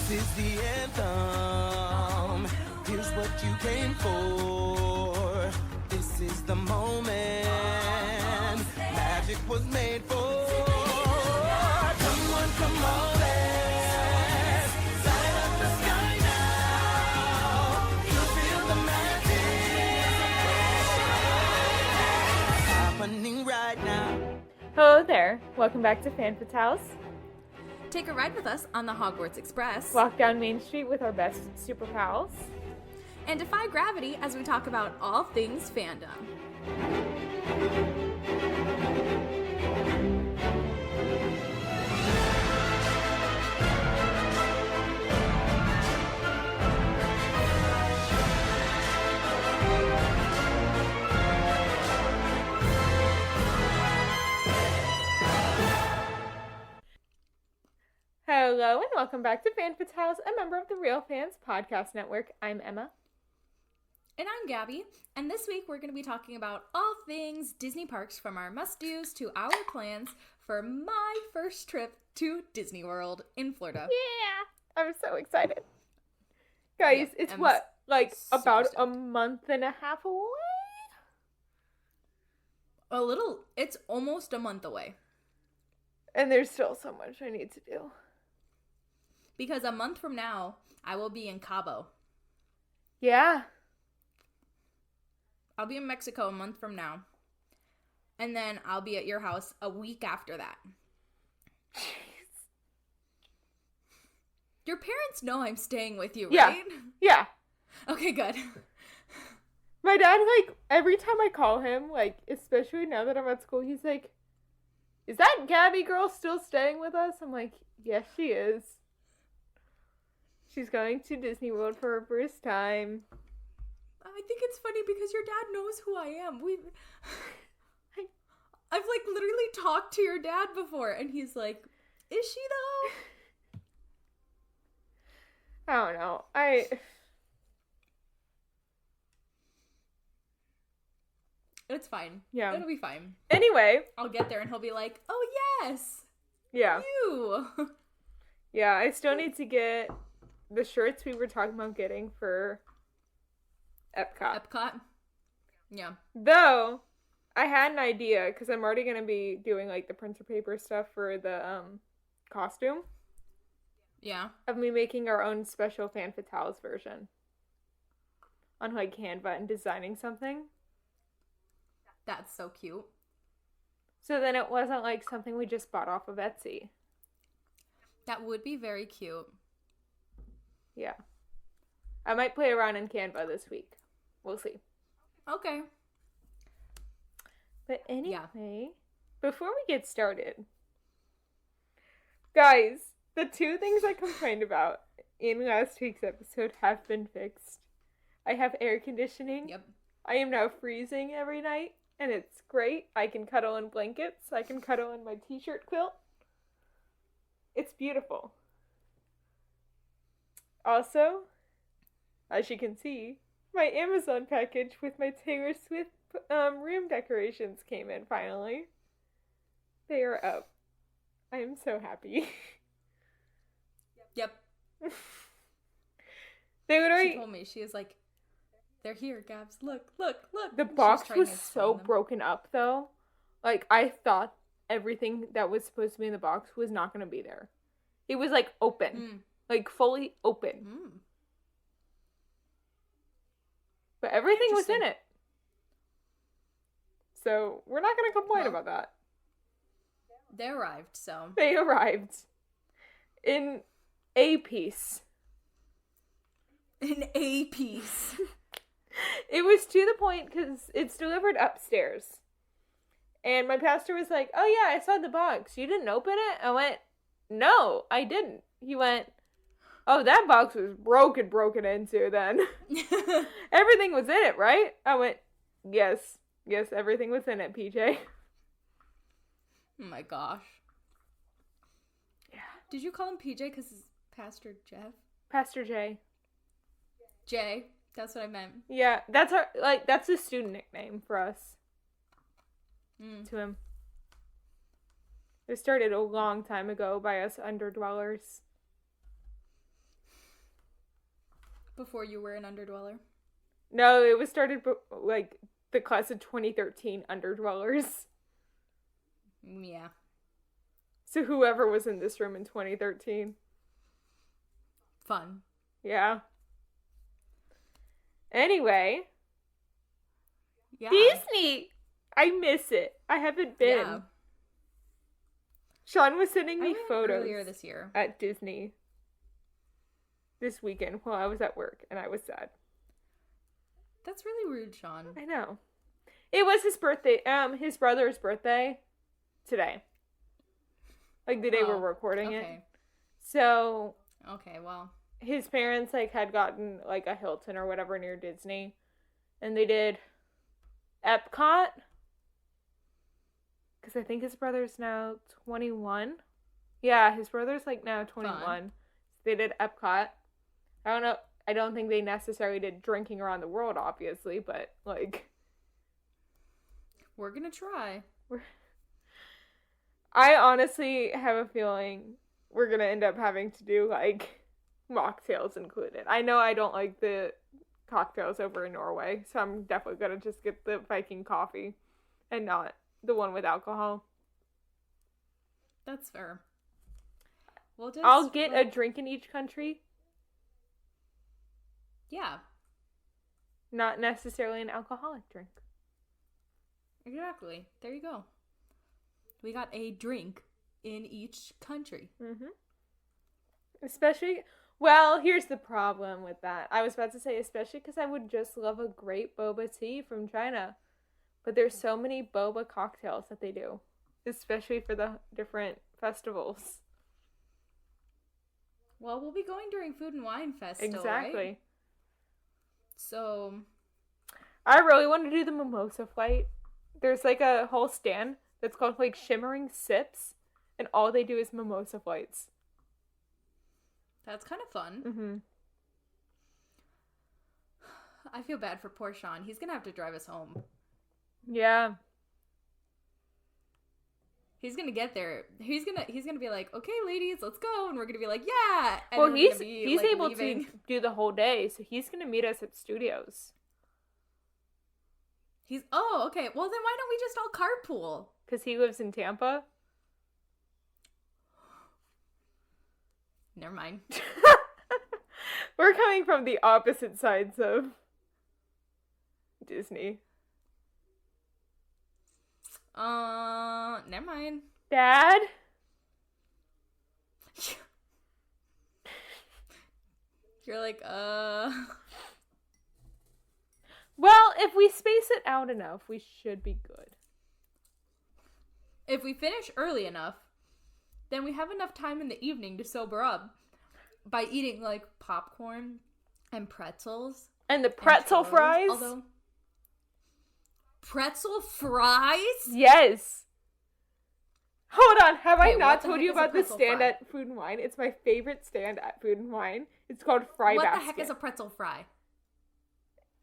This is the anthem. Here's what you came for. This is the moment. Magic was made for. Come on, let's light up the sky now. You'll feel the magic happening right now. Hello there. Welcome back to Fan Fatales. Take a ride with us on the Hogwarts Express. Walk down Main Street with our best super pals. And defy gravity as we talk about all things fandom. Hello and welcome back to Fan Fatales, a member of the Real Fans Podcast Network. I'm Emma. And I'm Gaby, and this week we're going to be talking about all things Disney parks, from our must-dos to our plans for my first trip to Disney World in Florida. Yeah! I'm so excited. Guys, Yeah, it's I'm what? Like super about stoked. a month and a half away? It's almost a month away. And there's still so much I need to do. Because a month from now, I will be in Cabo. Yeah. I'll be in Mexico a month from now. And then I'll be at your house a week after that. Jeez. Your parents know I'm staying with you, Yeah. right? Yeah. Okay, good. My dad, like, every time I call him, like, especially now that I'm at school, he's like, is that Gaby girl still staying with us? I'm like, yes, she is. She's going to Disney World for her first time. I think it's funny because your dad knows who I am. I've like literally talked to your dad before, and he's like, "Is she though?" I don't know. It's fine. Yeah. It'll be fine. Anyway. I'll get there, and he'll be like, "Oh yes, Yeah. you." Yeah, I still need to get the shirts we were talking about getting for Epcot. Epcot. Yeah. Though, I had an idea, because I'm already going to be doing, like, the printer paper stuff for the costume. Yeah. Of me making our own special Fan Fatales version. On, like, Canva and designing something. That's so cute. So then it wasn't, like, something we just bought off of Etsy. That would be very cute. Yeah. I might play around in Canva this week. We'll see. Okay. But anyway, before we get started, guys, the two things I complained about in last week's episode have been fixed. I have air conditioning. Yep. I am now freezing every night, and it's great. I can cuddle in blankets. I can cuddle in my t-shirt quilt. It's beautiful. Also, as you can see, my Amazon package with my Taylor Swift room decorations came in finally. They are up. I am so happy. Yep. They literally... She told me, she was like, "They're here, Gabs. Look, look, look." The And she box trying was to explain so them. broken up, though. Like, I thought everything that was supposed to be in the box was not going to be there. It was, like, open. Mm. Like, fully open. Mm. But everything was in Interesting. it. So, we're not going to complain Well. about that. They arrived, so. They arrived in a piece. An A piece. It was to the point because it's delivered upstairs. And my pastor was like, "Oh yeah, I saw the box. You didn't open it?" I went, "No, I didn't." He went, "Oh, that box was broken into then." Everything was in it, right? I went, Yes, everything was in it, PJ. Oh my gosh. Yeah. Did you call him PJ because it's Pastor Jeff? Pastor J. Jay. That's what I meant. Yeah, that's the student nickname for us. To him. It started a long time ago by us underdwellers. Before you were an underdweller. No, it was started like the class of 2013 underdwellers. Yeah. So whoever was in this room in 2013. Fun. Yeah. Anyway. Yeah. Disney! I miss it. I haven't been. Yeah. Sean was sending I me went photos earlier this year. at Disney this weekend while I was at work, and I was sad. That's really rude, Sean. I know. It was his birthday, his brother's birthday today. Like the day we're recording it. Okay. So Okay, well. his parents like had gotten like a Hilton or whatever near Disney, and they did Epcot. Because I think his brother's now 21. Yeah, his brother's like now 21. Fun. They did Epcot. I don't know. I don't think they necessarily did drinking around the world, obviously, but like. We're gonna try. I honestly have a feeling we're gonna end up having to do like mocktails included. I know I don't like the cocktails over in Norway, so I'm definitely gonna just get the Viking coffee and not the one with alcohol. That's fair. We'll just, I'll get a drink in each country, Yeah, not necessarily an alcoholic drink. exactly. There you go. We got a drink in each country. Mm-hmm. Especially, well, here's the problem with that. I was about to say especially because I would just love a great boba tea from China. But there's so many boba cocktails that they do, especially for the different festivals. Well, we'll be going during Food and Wine Fest still, Exactly. right? So, I really want to do the mimosa flight. There's like a whole stand that's called like Shimmering Sips, and all they do is mimosa flights. that's kind of fun. Mm-hmm. I feel bad for poor Sean. He's gonna have to drive us home. Yeah. He's gonna get there. He's gonna be like, "Okay, ladies, let's go," and we're gonna be like, "Yeah." And Well, we're he's gonna be, he's like, able leaving. to do the whole day, so he's gonna meet us at studios. Oh, okay. Well, then why don't we just all carpool? Because he lives in Tampa. Never mind. We're coming from the opposite sides of Disney. Never mind. Dad? You're like, Well, if we space it out enough, we should be good. If we finish early enough, then we have enough time in the evening to sober up by eating, like, popcorn and pretzels. And the pretzel and churros. fries? Although, pretzel fries? Yes. Hold on, have I Wait, not what the told heck you is a about the pretzel stand fry? at Food and Wine? It's my favorite stand at Food and Wine. It's called Fry What Basket. the heck is a pretzel fry?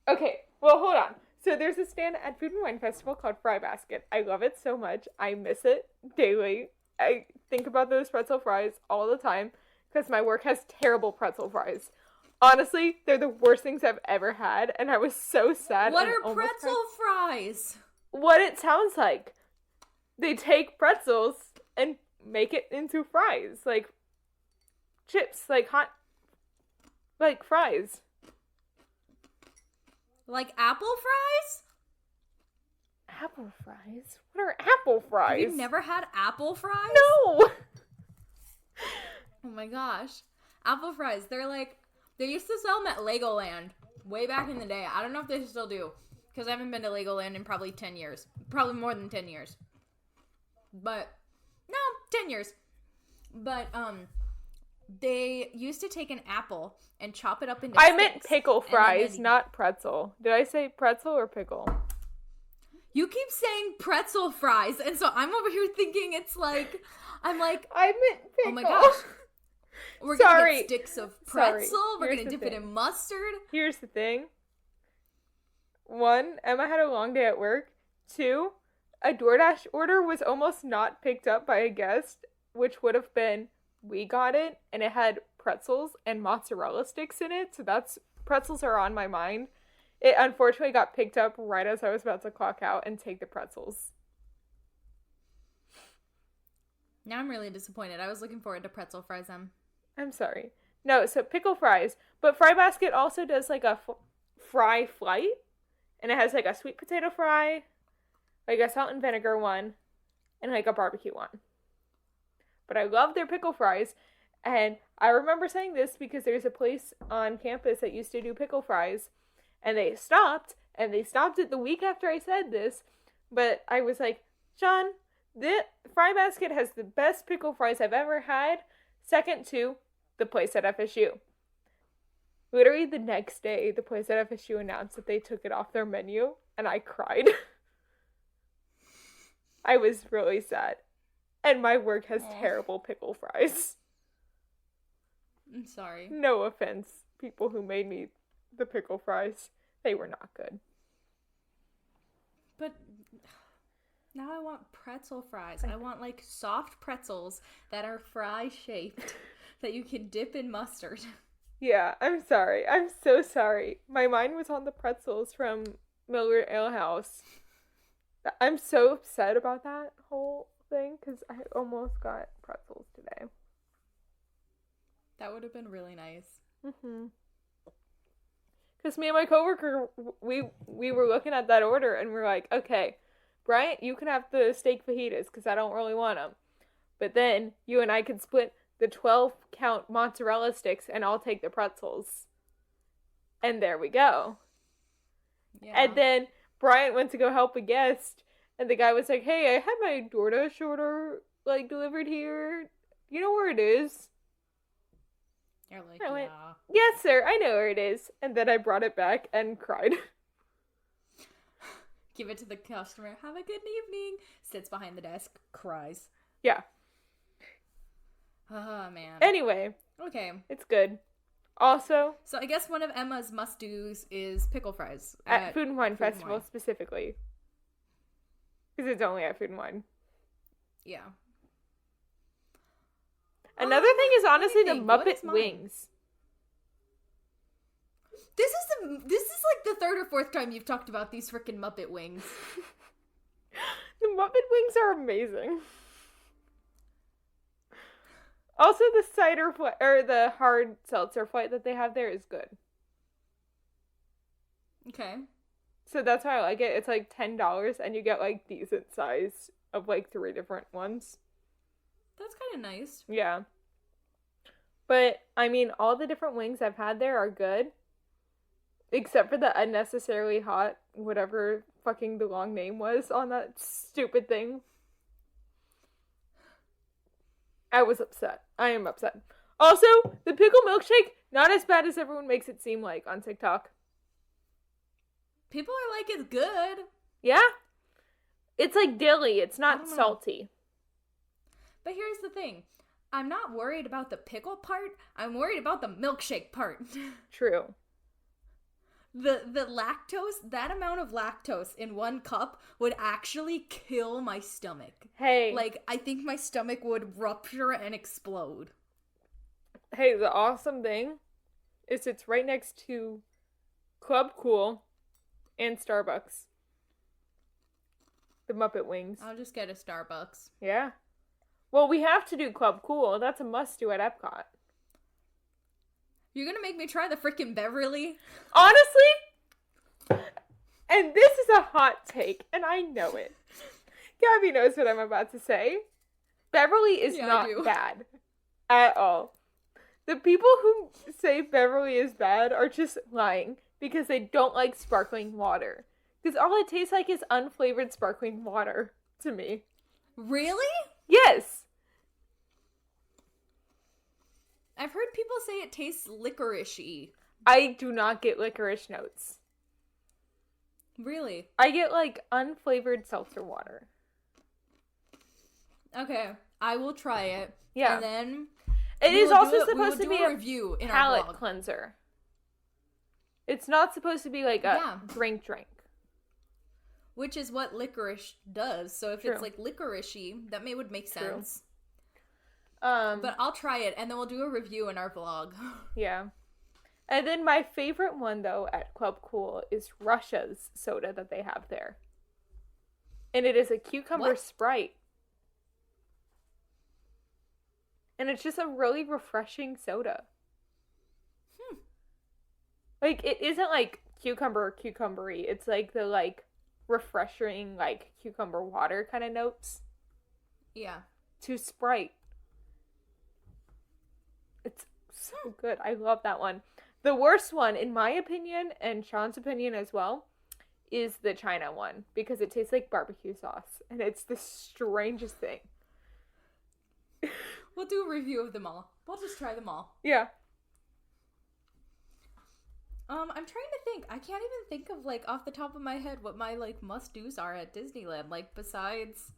Okay, well, hold on. So there's a stand at Food and Wine Festival called Fry Basket. I love it so much. I miss it daily. I think about those pretzel fries all the time because my work has terrible pretzel fries. Honestly, they're the worst things I've ever had, and I was so sad. What and are almost pretzel fries? what it sounds like. They take pretzels and make it into fries, like chips, like hot, like fries. Like apple fries? Apple fries? What are apple fries? Have you never had apple fries? No! Oh my gosh. Apple fries. They used to sell them at Legoland way back in the day. I don't know if they still do. Because I haven't been to Legoland in probably 10 years. Probably more than 10 years. But, no, 10 years. But, they used to take an apple and chop it up into I meant sticks, pickle and then fries, they'd- not pretzel. Did I say pretzel or pickle? You keep saying pretzel fries, and so I'm over here thinking it's like, I'm like, I meant pickle. oh my gosh. We're gonna Sorry. get sticks of Sorry. pretzel. We're Here's gonna the dip it thing. in mustard. Here's the thing. 1, Emma had a long day at work. 2, a DoorDash order was almost not picked up by a guest, which would have been, we got it, and it had pretzels and mozzarella sticks in it, so that's pretzels are on my mind. It unfortunately got picked up right as I was about to clock out and take the pretzels. Now I'm really disappointed. I was looking forward to pretzel fries. I'm sorry. No, so pickle fries. But Fry Basket also does like a fry flight. And it has like a sweet potato fry, like a salt and vinegar one, and like a barbecue one. But I love their pickle fries. And I remember saying this because there's a place on campus that used to do pickle fries. And they stopped it the week after I said this. But I was like, John, the Fry Basket has the best pickle fries I've ever had. Second to the place at FSU. Literally the next day, the place at FSU announced that they took it off their menu, and I cried. I was really sad. And my work has terrible pickle fries. I'm sorry. No offense, people who made me the pickle fries. They were not good. But now I want pretzel fries. I want like soft pretzels that are fry shaped that you can dip in mustard. Yeah, I'm sorry. I'm so sorry. My mind was on the pretzels from Miller Ale House. I'm so upset about that whole thing because I almost got pretzels today. That would have been really nice. Mm-hmm. Because me and my coworker, we were looking at that order and we're like, okay, Bryant, you can have the steak fajitas because I don't really want them. But then you and I could split the 12-count mozzarella sticks and I'll take the pretzels. And there we go. Yeah. And then Bryant went to go help a guest and the guy was like, hey, I had my DoorDash order like delivered here. You know where it is? You're like, I went, yeah. yes, sir, I know where it is. And then I brought it back and cried. Give it to the customer. Have a good evening. Sits behind the desk. Cries. Yeah. Oh, man. Anyway. Okay. It's good. Also. So I guess one of Emma's must-dos is pickle fries. At Food and Wine Food Festival and Wine. specifically. Because it's only at Food and Wine. Yeah. Another thing is honestly the Muppet Wings. This is like the third or fourth time you've talked about these freaking Muppet Wings. The Muppet Wings are amazing. Also, the cider or the hard seltzer flight that they have there is good. Okay. So that's why I like it. It's like $10 and you get like decent size of like 3 different ones. That's kind of nice. Yeah. But, I mean, all the different wings I've had there are good. Except for the unnecessarily hot, whatever fucking the long name was on that stupid thing. I was upset. I am upset. Also, the pickle milkshake, not as bad as everyone makes it seem like on TikTok. People are like, it's good. Yeah? It's like dilly. It's not salty. But here's the thing. I'm not worried about the pickle part. I'm worried about the milkshake part. True. The lactose, that amount of lactose in one cup would actually kill my stomach. Hey. Like, I think my stomach would rupture and explode. Hey, the awesome thing is it's right next to Club Cool and Starbucks. The Muppet Wings. I'll just get a Starbucks. Yeah. Well, we have to do Club Cool. That's a must-do at Epcot. You're gonna make me try the freaking Beverly? Honestly, and this is a hot take, and I know it. Gaby knows what I'm about to say. Beverly is not bad at all. The people who say Beverly is bad are just lying because they don't like sparkling water. Because all it tastes like is unflavored sparkling water to me. Really? Yes. I've heard people say it tastes licorice-y. I do not get licorice notes. Really? I get like unflavored seltzer water. Okay, I will try it. Yeah. And then it is also supposed to be a review in palate our blog. cleanser. It's not supposed to be like a drink. Which is what licorice does. So if True. it's like licorice-y, that would make sense. But I'll try it and then we'll do a review in our vlog. yeah. And then my favorite one, though, at Club Cool is Russia's soda that they have there. And it is a cucumber What? Sprite. And it's just a really refreshing soda. Like, it isn't like cucumbery. It's like the, like, refreshing, like, cucumber water kind of notes Yeah. to Sprite. It's so good. I love that one. The worst one, in my opinion, and Sean's opinion as well, is the China one. Because it tastes like barbecue sauce. And it's the strangest thing. We'll do a review of them all. We'll just try them all. Yeah. I'm trying to think. I can't even think of, like, off the top of my head what my, like, must-dos are at Disneyland. Like, besides...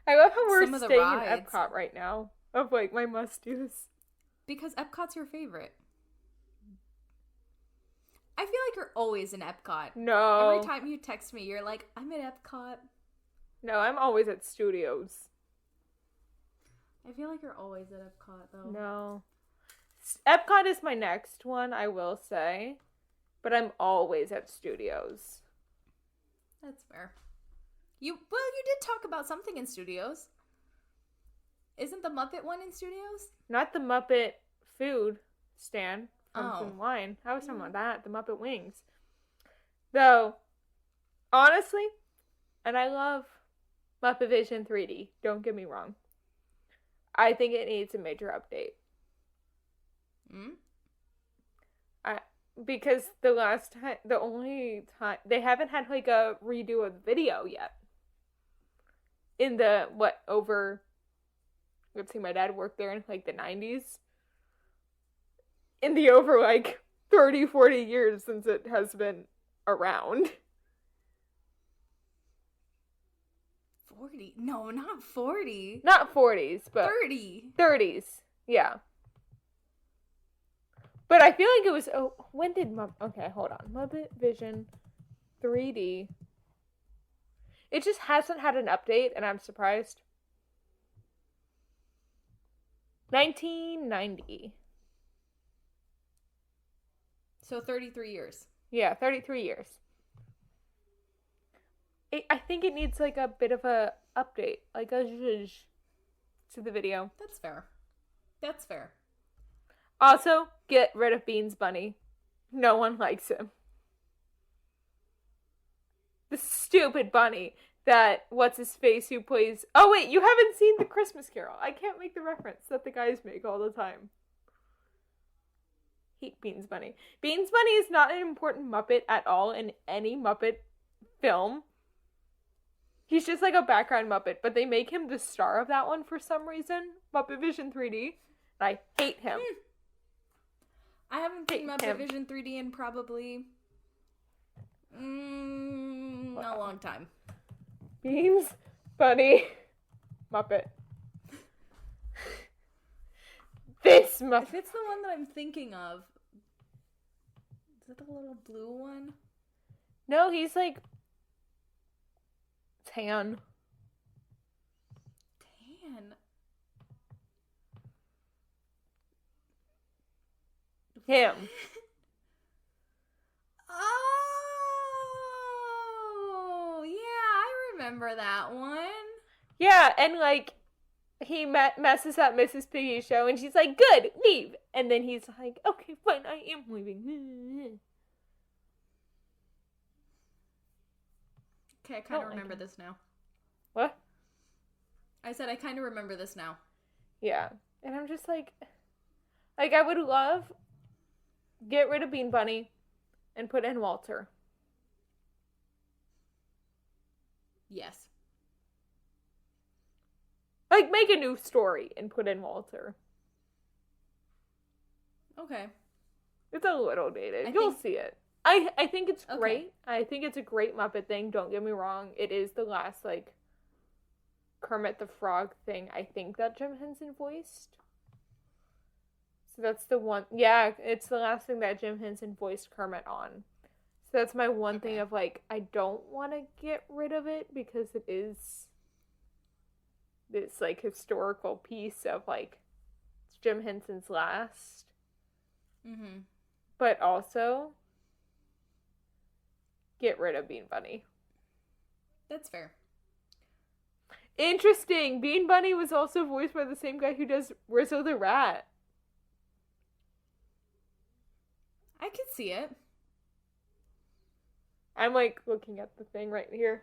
I love how we're Some of the staying in rides. Epcot right now. Of, like, my must-dos. Because Epcot's your favorite. I feel like you're always in Epcot. No. Every time you text me, you're like, I'm at Epcot. No, I'm always at Studios. I feel like you're always at Epcot, though. No. Epcot is my next one, I will say. But I'm always at Studios. That's fair. You did talk about something in Studios. Isn't the Muppet one in Studios? Not the Muppet food stand from Oh. Food and Wine. I was talking about that. The Muppet wings. Though, honestly, and I love Muppet Vision 3D. Don't get me wrong. I think it needs a major update. Because the only time, they haven't had like a redo of the video yet. In the, let's see, my dad worked there in like the 90s. In the over like 30, 40 years since it has been around. 40? No, not 40. Not 40s, but 30. 30s. Yeah. But I feel like it was, when did okay, hold on. Muppet Vision 3D. It just hasn't had an update, and I'm surprised. 1990. So 33 years. Yeah, 33 years. I think it needs like a bit of a update, like a zhuzh to the video. That's fair. That's fair. Also, get rid of Beans Bunny. No one likes him. The stupid bunny that, what's his face, who plays... Oh wait, you haven't seen The Christmas Carol. I can't make the reference that the guys make all the time. Hate Beans Bunny. Beans Bunny is not an important Muppet at all in any Muppet film. He's just like a background Muppet, but they make him the star of that one for some reason. Muppet Vision 3D. And I hate him. I haven't seen Hate Muppet him. Vision 3D in probably a long time. Beans Bunny Muppet. This Muppet. If it's the one that I'm thinking of, is it the little blue one? No, he's like tan. Tan. Him. Oh, yeah, I remember that one. Yeah, and like he messes up Mrs. Piggy's show, and she's like, "Good, leave." And then he's like, "Okay, fine, I am leaving." Okay, I kind Don't of like remember him. this now. What? I said I kind of remember this now. Yeah, and I'm just like I would love get rid of Bean Bunny and put in Walter. Yes. Like, make a new story and put in Walter. Okay. It's a little dated. I You'll think- see it. I think it's Okay. great. I think it's a great Muppet thing. Don't get me wrong. It is the last, like, Kermit the Frog thing I think that Jim Henson voiced. So that's the one. Yeah, it's the last thing that Jim Henson voiced Kermit on. So that's my one thing of, like, I don't want to get rid of it because it is this, like, historical piece of, like, it's Jim Henson's last. Mm-hmm. but also get rid of Bean Bunny. That's fair. Interesting. Bean Bunny was also voiced by the same guy who does Rizzo the Rat. I could see it. I'm like looking at the thing right here.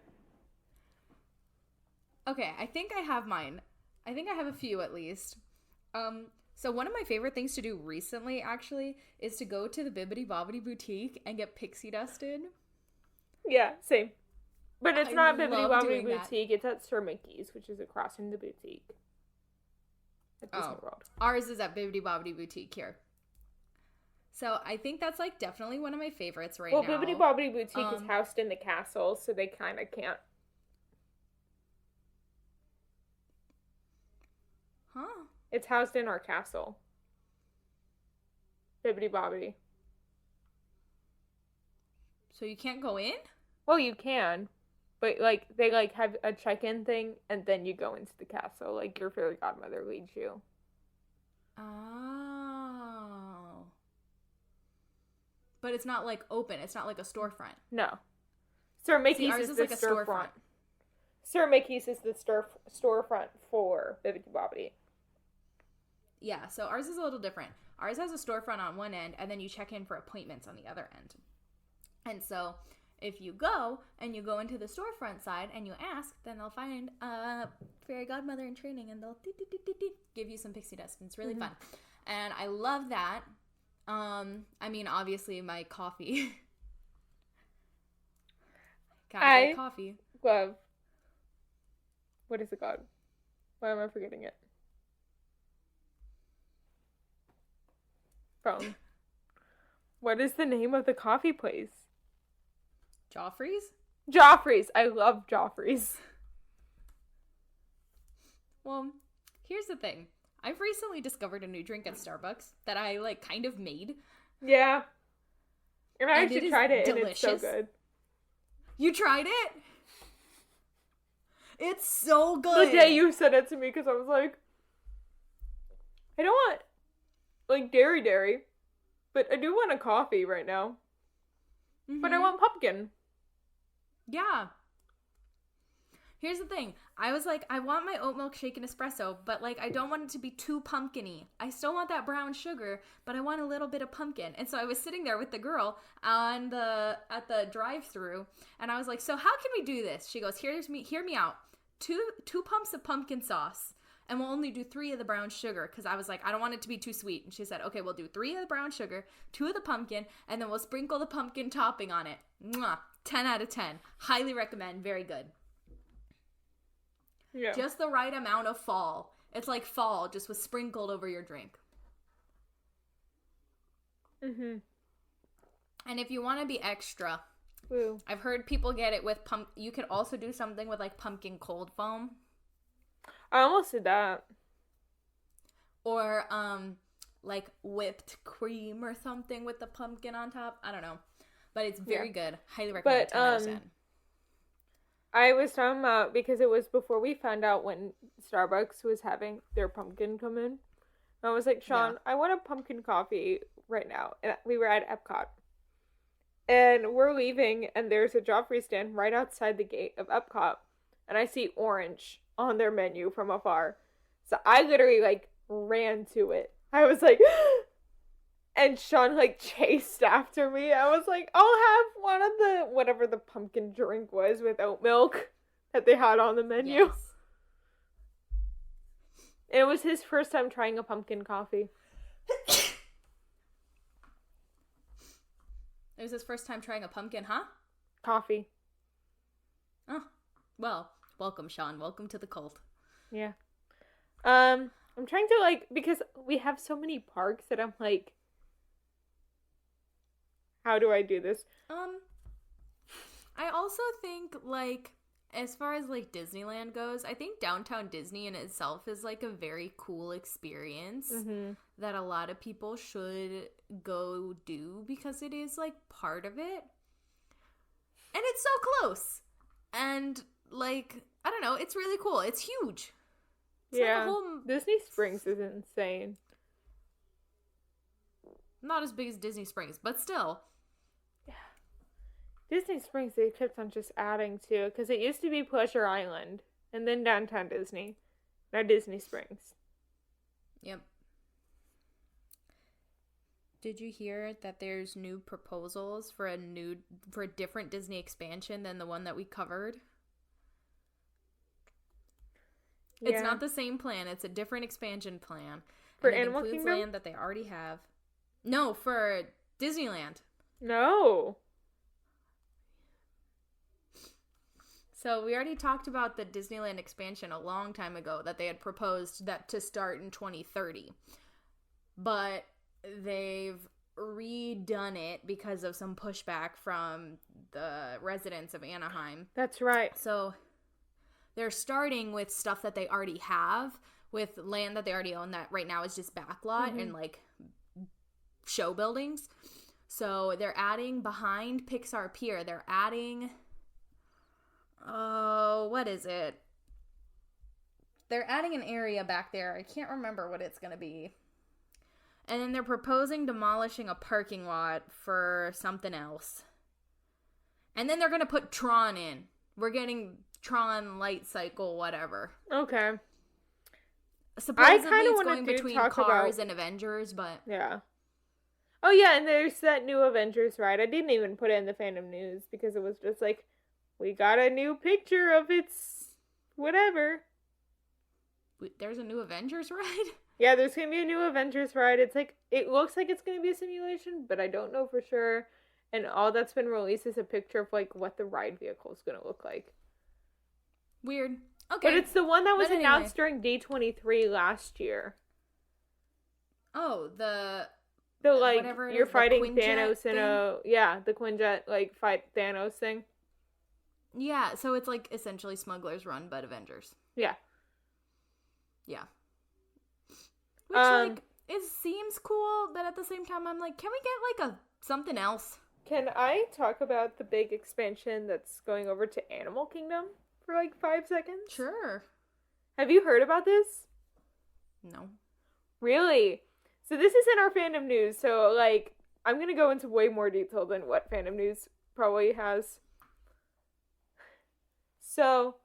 Okay, I think I have mine. I think I have a few at least. So one of my favorite things to do recently, actually, is to go to the Bibbidi Bobbidi Boutique and get pixie dusted. Yeah, same. But it's I not Bibbidi love Bobbidi doing that. Boutique. It's at Sir Mickey's, which is across from the boutique at Disney World. Ours is at Bibbidi Bobbidi Boutique here. So I think that's like definitely one of my favorites right now. Well, Bibbidi Bobbidi Boutique is housed in the castle, so they kind of can't. Huh? It's housed in our castle. Bibbidi Bobbidi. So you can't go in? Well, you can, but like they like have a check-in thing, and then you go into the castle. Like your fairy godmother leads you. Oh. But it's not like open. It's not like a storefront. No, Sir Mickey's ours is is the like a storefront. storefront. Sir Mickey's is the storefront for Bibbidi Bobbidi. Yeah, so ours is a little different. Ours has a storefront on one end, and then you check in for appointments on the other end. And so if you go and you go into the storefront side and you ask, then they'll find a fairy godmother in training, and they'll give you some pixie dust, and it's really fun. And I love that. I mean, obviously my coffee. Gotta get coffee. Love. What is it called? Why am I forgetting it? Phone. What is the name of the coffee place? Joffrey's? Joffrey's. I love Joffrey's. Well, here's the thing. I've recently discovered a new drink at Starbucks that I, like, kind of made. Yeah. And I And actually it is tried it, and delicious. it's so good. You tried it? It's so good. The day you said it to me, because I was like, I don't want, like, dairy, but I do want a coffee right now. But I want pumpkin. Yeah. Here's the thing. I was like, I want my oat milk shaken espresso, but like I don't want it to be too pumpkin-y. I still want that brown sugar, but I want a little bit of pumpkin. And so I was sitting there with the girl at the drive-thru, and I was like, so how can we do this? She goes, hear me out. Two pumps of pumpkin sauce, and we'll only do 3 of the brown sugar, because I was like, I don't want it to be too sweet. And she said, okay, we'll do 3 of the brown sugar, 2 of the pumpkin, and then we'll sprinkle the pumpkin topping on it. Mwah. 10 out of 10. Highly recommend. Very good. Yeah. Just the right amount of fall. It's like fall just was sprinkled over your drink. And if you want to be extra, Woo. I've heard people get it with you could also do something with like pumpkin cold foam. I almost did that. Or like whipped cream or something with the pumpkin on top. I don't know. But it's very good. Highly recommend. 10 out of 10. I was talking about, because it was before we found out when Starbucks was having their pumpkin come in. I was like, Sean, I want a pumpkin coffee right now. And we were at Epcot. And we're leaving, and there's a Joffrey stand right outside the gate of Epcot. And I see orange on their menu from afar. So I literally, like, ran to it. I was like, and Sean, like, chased after me. I was like, I'll have one of the, whatever the pumpkin drink was with oat milk that they had on the menu. Yes. And it was his first time trying a pumpkin coffee. It was his first time trying a pumpkin, huh? Coffee. Oh, well, welcome, Sean. Welcome to the cult. Yeah. I'm trying to, like, because we have so many parks that I'm like, how do I do this? I also think, like, as far as, like, Disneyland goes, I think Downtown Disney in itself is, like, a very cool experience that a lot of people should go do, because it is, like, part of it. And it's so close. And, like, I don't know, it's really cool. It's huge. It's yeah. like a whole... Disney Springs is insane. Not as big as Disney Springs, but still. Disney Springs, they kept on just adding to, because it used to be Pleasure Island, and then Downtown Disney. Now Disney Springs. Yep. Did you hear that there's new proposals for a different Disney expansion than the one that we covered? Yeah. It's not the same plan. It's a different expansion plan. For and it Animal includes Kingdom? land that they already have. No, for Disneyland. No. So we already talked about the Disneyland expansion a long time ago that they had proposed that to start in 2030. But they've redone it because of some pushback from the residents of Anaheim. That's right. So they're starting with stuff that they already have, with land that they already own that right now is just backlot and like show buildings. So they're adding behind Pixar Pier, they're adding, what is it? They're adding an area back there. I can't remember what it's going to be. And then they're proposing demolishing a parking lot for something else. And then they're going to put Tron in. We're getting Tron Light Cycle, whatever. Okay. Supposedly kinda it's wanna going between talk Cars about- and Avengers, but... Yeah. Oh, yeah, and there's that new Avengers ride. I didn't even put it in the fandom news because it was just like, we got a new picture of its whatever. There's a new Avengers ride? Yeah, there's going to be a new Avengers ride. It's like, it looks like it's going to be a simulation, but I don't know for sure. And all that's been released is a picture of, like, what the ride vehicle is going to look like. Weird. Okay. But it's the one that was But anyway. announced during D23 last year. Oh, the like, whatever it you're is, the fighting Quinjet Thanos in thing? the Quinjet, like, fight Thanos thing. Yeah, so it's like essentially Smuggler's Run, but Avengers. Yeah. Yeah. Which, like, it seems cool, but at the same time, I'm like, can we get, like, something else? Can I talk about the big expansion that's going over to Animal Kingdom for, like, 5 seconds? Sure. Have you heard about this? No. Really? So this is in our fandom news, so, like, I'm going to go into way more detail than what fandom news probably has. So,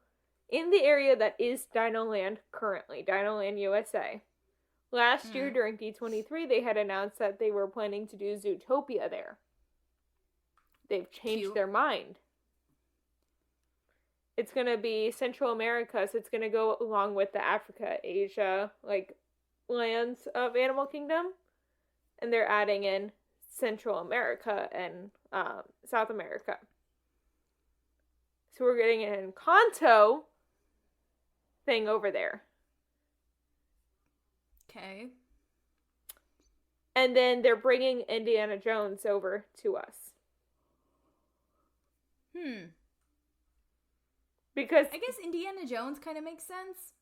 in the area that is Dinoland currently, Dinoland USA, last year during D23, they had announced that they were planning to do Zootopia there. They've changed Cute. their mind. It's going to be Central America, so it's going to go along with the Africa, Asia, like, lands of Animal Kingdom. And they're adding in Central America and South America. So we're getting an Encanto thing over there. Okay. And then they're bringing Indiana Jones over to us. Because I guess Indiana Jones kind of makes sense.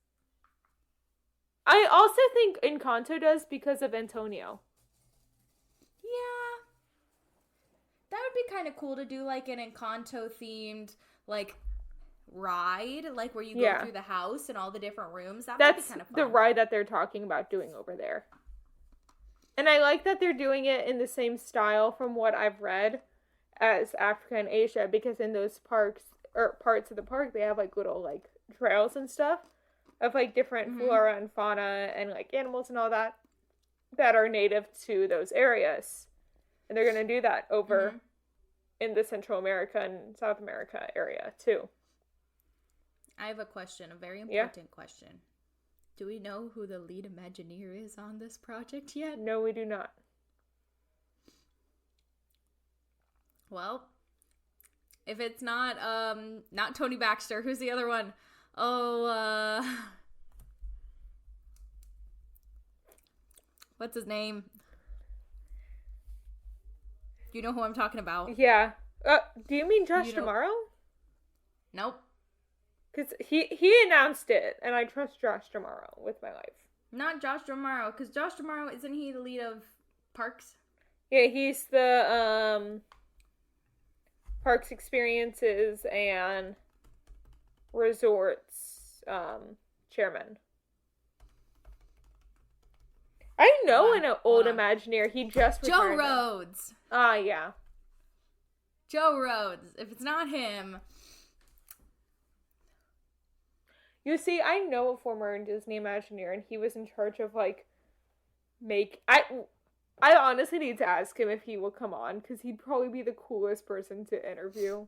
I also think Encanto does because of Antonio. Yeah. That would be kind of cool to do, like, an Encanto-themed, like, ride, like, where you go through the house and all the different rooms. That would be That's kind of fun. the ride that they're talking about doing over there. And I like that they're doing it in the same style from what I've read as Africa and Asia, because in those parks, or parts of the park, they have, like, little, like, trails and stuff of, like, different flora and fauna and, like, animals and all that are native to those areas. And they're going to do that over in the Central America and South America area, too. I have a question, a very important question. Do we know who the lead Imagineer is on this project yet? No, we do not. Well, if it's not Tony Baxter, who's the other one? Oh, what's his name? You know who I'm talking about? Yeah. Do you mean Josh You know- D'Amaro? Nope. Because he announced it, and I trust Josh D'Amaro with my life. Not Josh D'Amaro, because Josh D'Amaro, isn't he the lead of Parks? Yeah, he's the Parks Experiences and Resorts chairman. I know an old hold on. Imagineer. He just Joe retired. Rhodes. Yeah. Joe Rhodes. If it's not him. You see, I know a former Disney Imagineer, and he was in charge of, like, I honestly need to ask him if he will come on, because he'd probably be the coolest person to interview.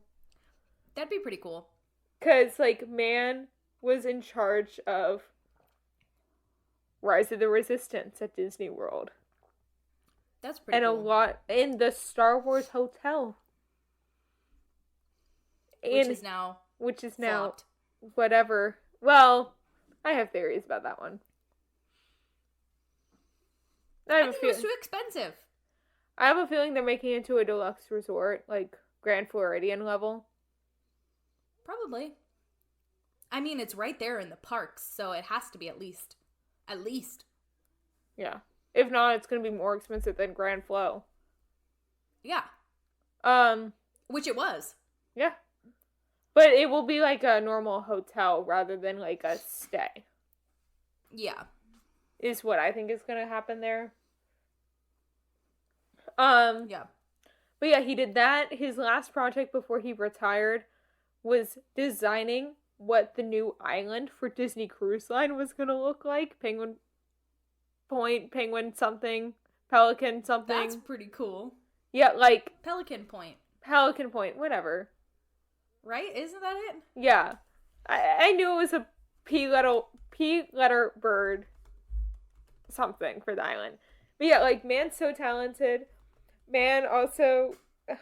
That'd be pretty cool. Because, like, man was in charge of Rise of the Resistance at Disney World. That's pretty and cool. a lot in the Star Wars Hotel. Which is now flopped. Whatever. Well, I have theories about that one. I think it was too expensive. I have a feeling they're making it into a deluxe resort, like Grand Floridian level. Probably. I mean, it's right there in the parks, so it has to be at least. At least. Yeah. If not, it's going to be more expensive than Grand Flo. Yeah. Which it was. Yeah. But it will be like a normal hotel rather than like a stay. Yeah. Is what I think is going to happen there. Yeah. But yeah, he did that. His last project before he retired was designing what the new island for Disney Cruise Line was going to look like. Penguin Point, Penguin something, Pelican something. That's pretty cool. Yeah, like Pelican Point. Pelican Point, whatever. Right? Isn't that it? Yeah. I knew it was a P letter bird something for the island. But yeah, like, man's so talented. Man also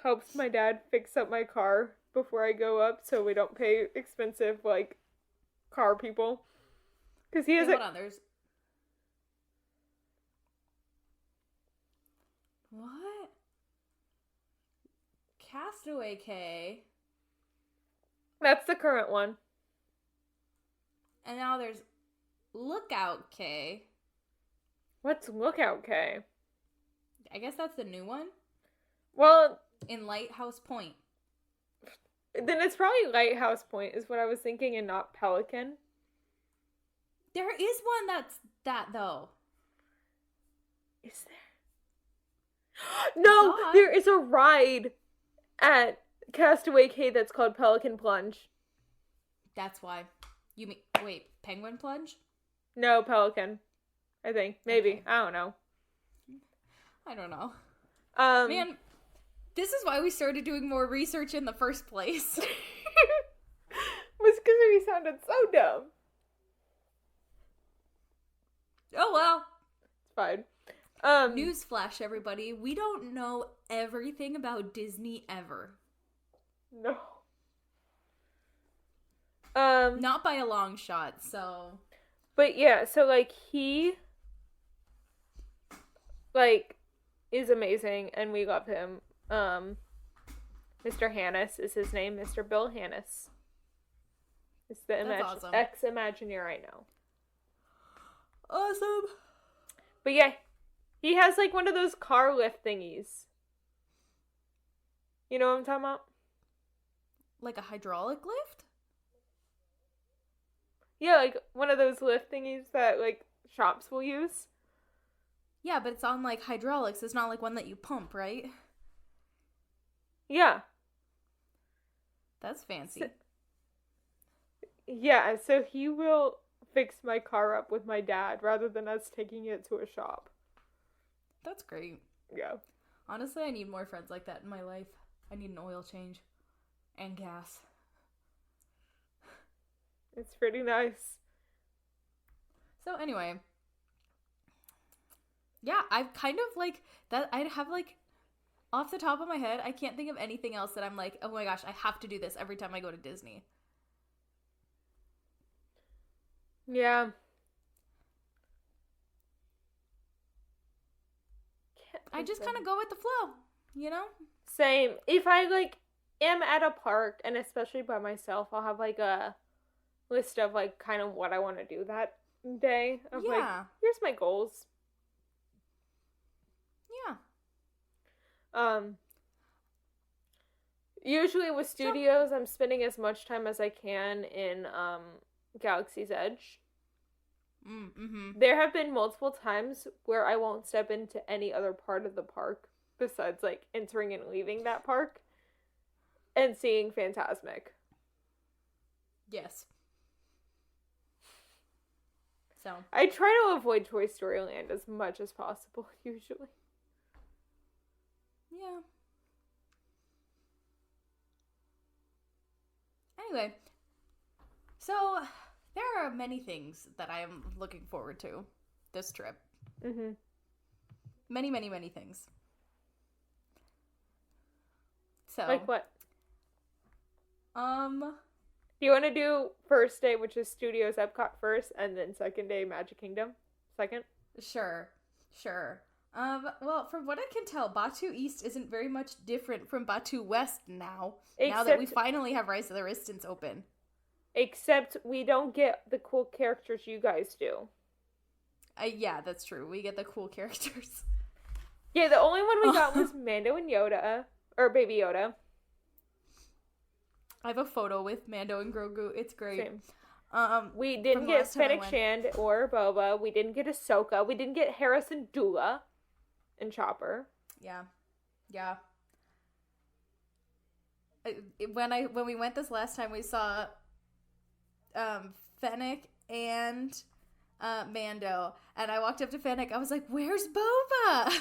helps my dad fix up my car before I go up so we don't pay expensive, like, car people. Because he has Hold on, there's... What? Castaway K. That's the current one. And now there's Lookout K. What's Lookout K? I guess that's the new one. Well, In Lighthouse Point. then it's probably Lighthouse Point is what I was thinking and not Pelican. There is one that's that, though. Is there? No, thought. there is a ride at Castaway Cay that's called Pelican Plunge. That's why. You mean... Wait, Penguin Plunge? No, Pelican. I think. Maybe. Okay. I don't know. I don't know. Man. Man, this is why we started doing more research in the first place. was because we sounded so dumb. Oh, well. It's fine. Newsflash, everybody. We don't know everything about Disney ever. No. Not by a long shot, so... But yeah, so, like, he, like, is amazing, and we love him. Mr. Hannes is his name. Mr. Bill Hannes. It's the awesome. ex-Imagineer I know. Awesome. But yeah, he has, like, one of those car lift thingies. You know what I'm talking about? Like a hydraulic lift? Yeah, like, one of those lift thingies that, like, shops will use. Yeah, but it's on, like, hydraulics. It's not like one that you pump, right? Yeah. That's fancy. Yeah, so he will fix my car up with my dad rather than us taking it to a shop. That's great. Yeah. Honestly, I need more friends like that in my life. I need an oil change. And gas. It's pretty nice. So anyway. Yeah, I've kind of like that. I'd have like off the top of my head, I can't think of anything else that I'm like, oh my gosh, I have to do this every time I go to Disney. Yeah. I just kind of go with the flow, you know? Same. If I, like, am at a park, and especially by myself, I'll have, like, a list of, like, kind of what I want to do that day. Of, like, Yeah. here's my goals. Yeah. Usually with studios, I'm spending as much time as I can in, Galaxy's Edge. Mm-hmm. There have been multiple times where I won't step into any other part of the park besides, like, entering and leaving that park and seeing Fantasmic. Yes. So. I try to avoid Toy Story Land as much as possible, usually. Yeah. Anyway, so there are many things that I am looking forward to this trip. Mm-hmm. Many, many, many things. So, Like what? um, Do you want to do first day, which is Studios Epcot first, and then second day, Magic Kingdom second? sure. Well, from what I can tell, Batu East isn't very much different from Batu West now. Now that we finally have Rise of the Resistance open. Except we don't get the cool characters you guys do. Yeah, that's true. We get the cool characters. Yeah, the only one we got was Mando and Yoda, or Baby Yoda. I have a photo with Mando and Grogu. It's great. Same. We didn't get Fennec Shand or Boba. We didn't get Ahsoka. We didn't get Harrison Dula and Chopper. Yeah. When we went this last time, we saw Fennec and Mando, and I walked up to Fennec. I was like, "Where's Boba?"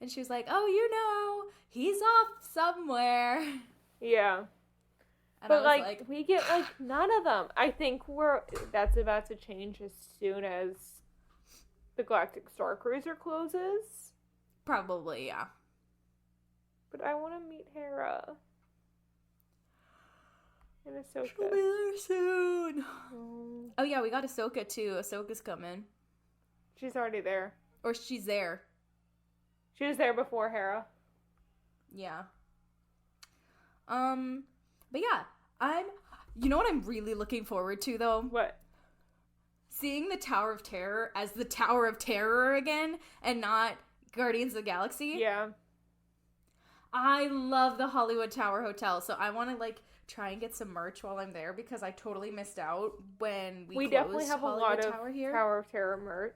And she was like, "Oh, he's off somewhere." Yeah. And But, I was like, we get, like, none of them. I think that's about to change as soon as the Galactic Star Cruiser closes. probably, yeah. But I want to meet Hera. And Ahsoka. She'll be there soon. Mm. Oh yeah, we got Ahsoka too. Ahsoka's coming, She's already there. or she's there. She was there before Hera. Yeah. But yeah, you know what I'm really looking forward to though? What? Seeing the Tower of Terror as the Tower of Terror again and not Guardians of the Galaxy. Yeah. I love the Hollywood Tower Hotel, so I want to like try and get some merch while I'm there because I totally missed out when we closed definitely have Hollywood a lot of Tower here. Tower of Terror merch.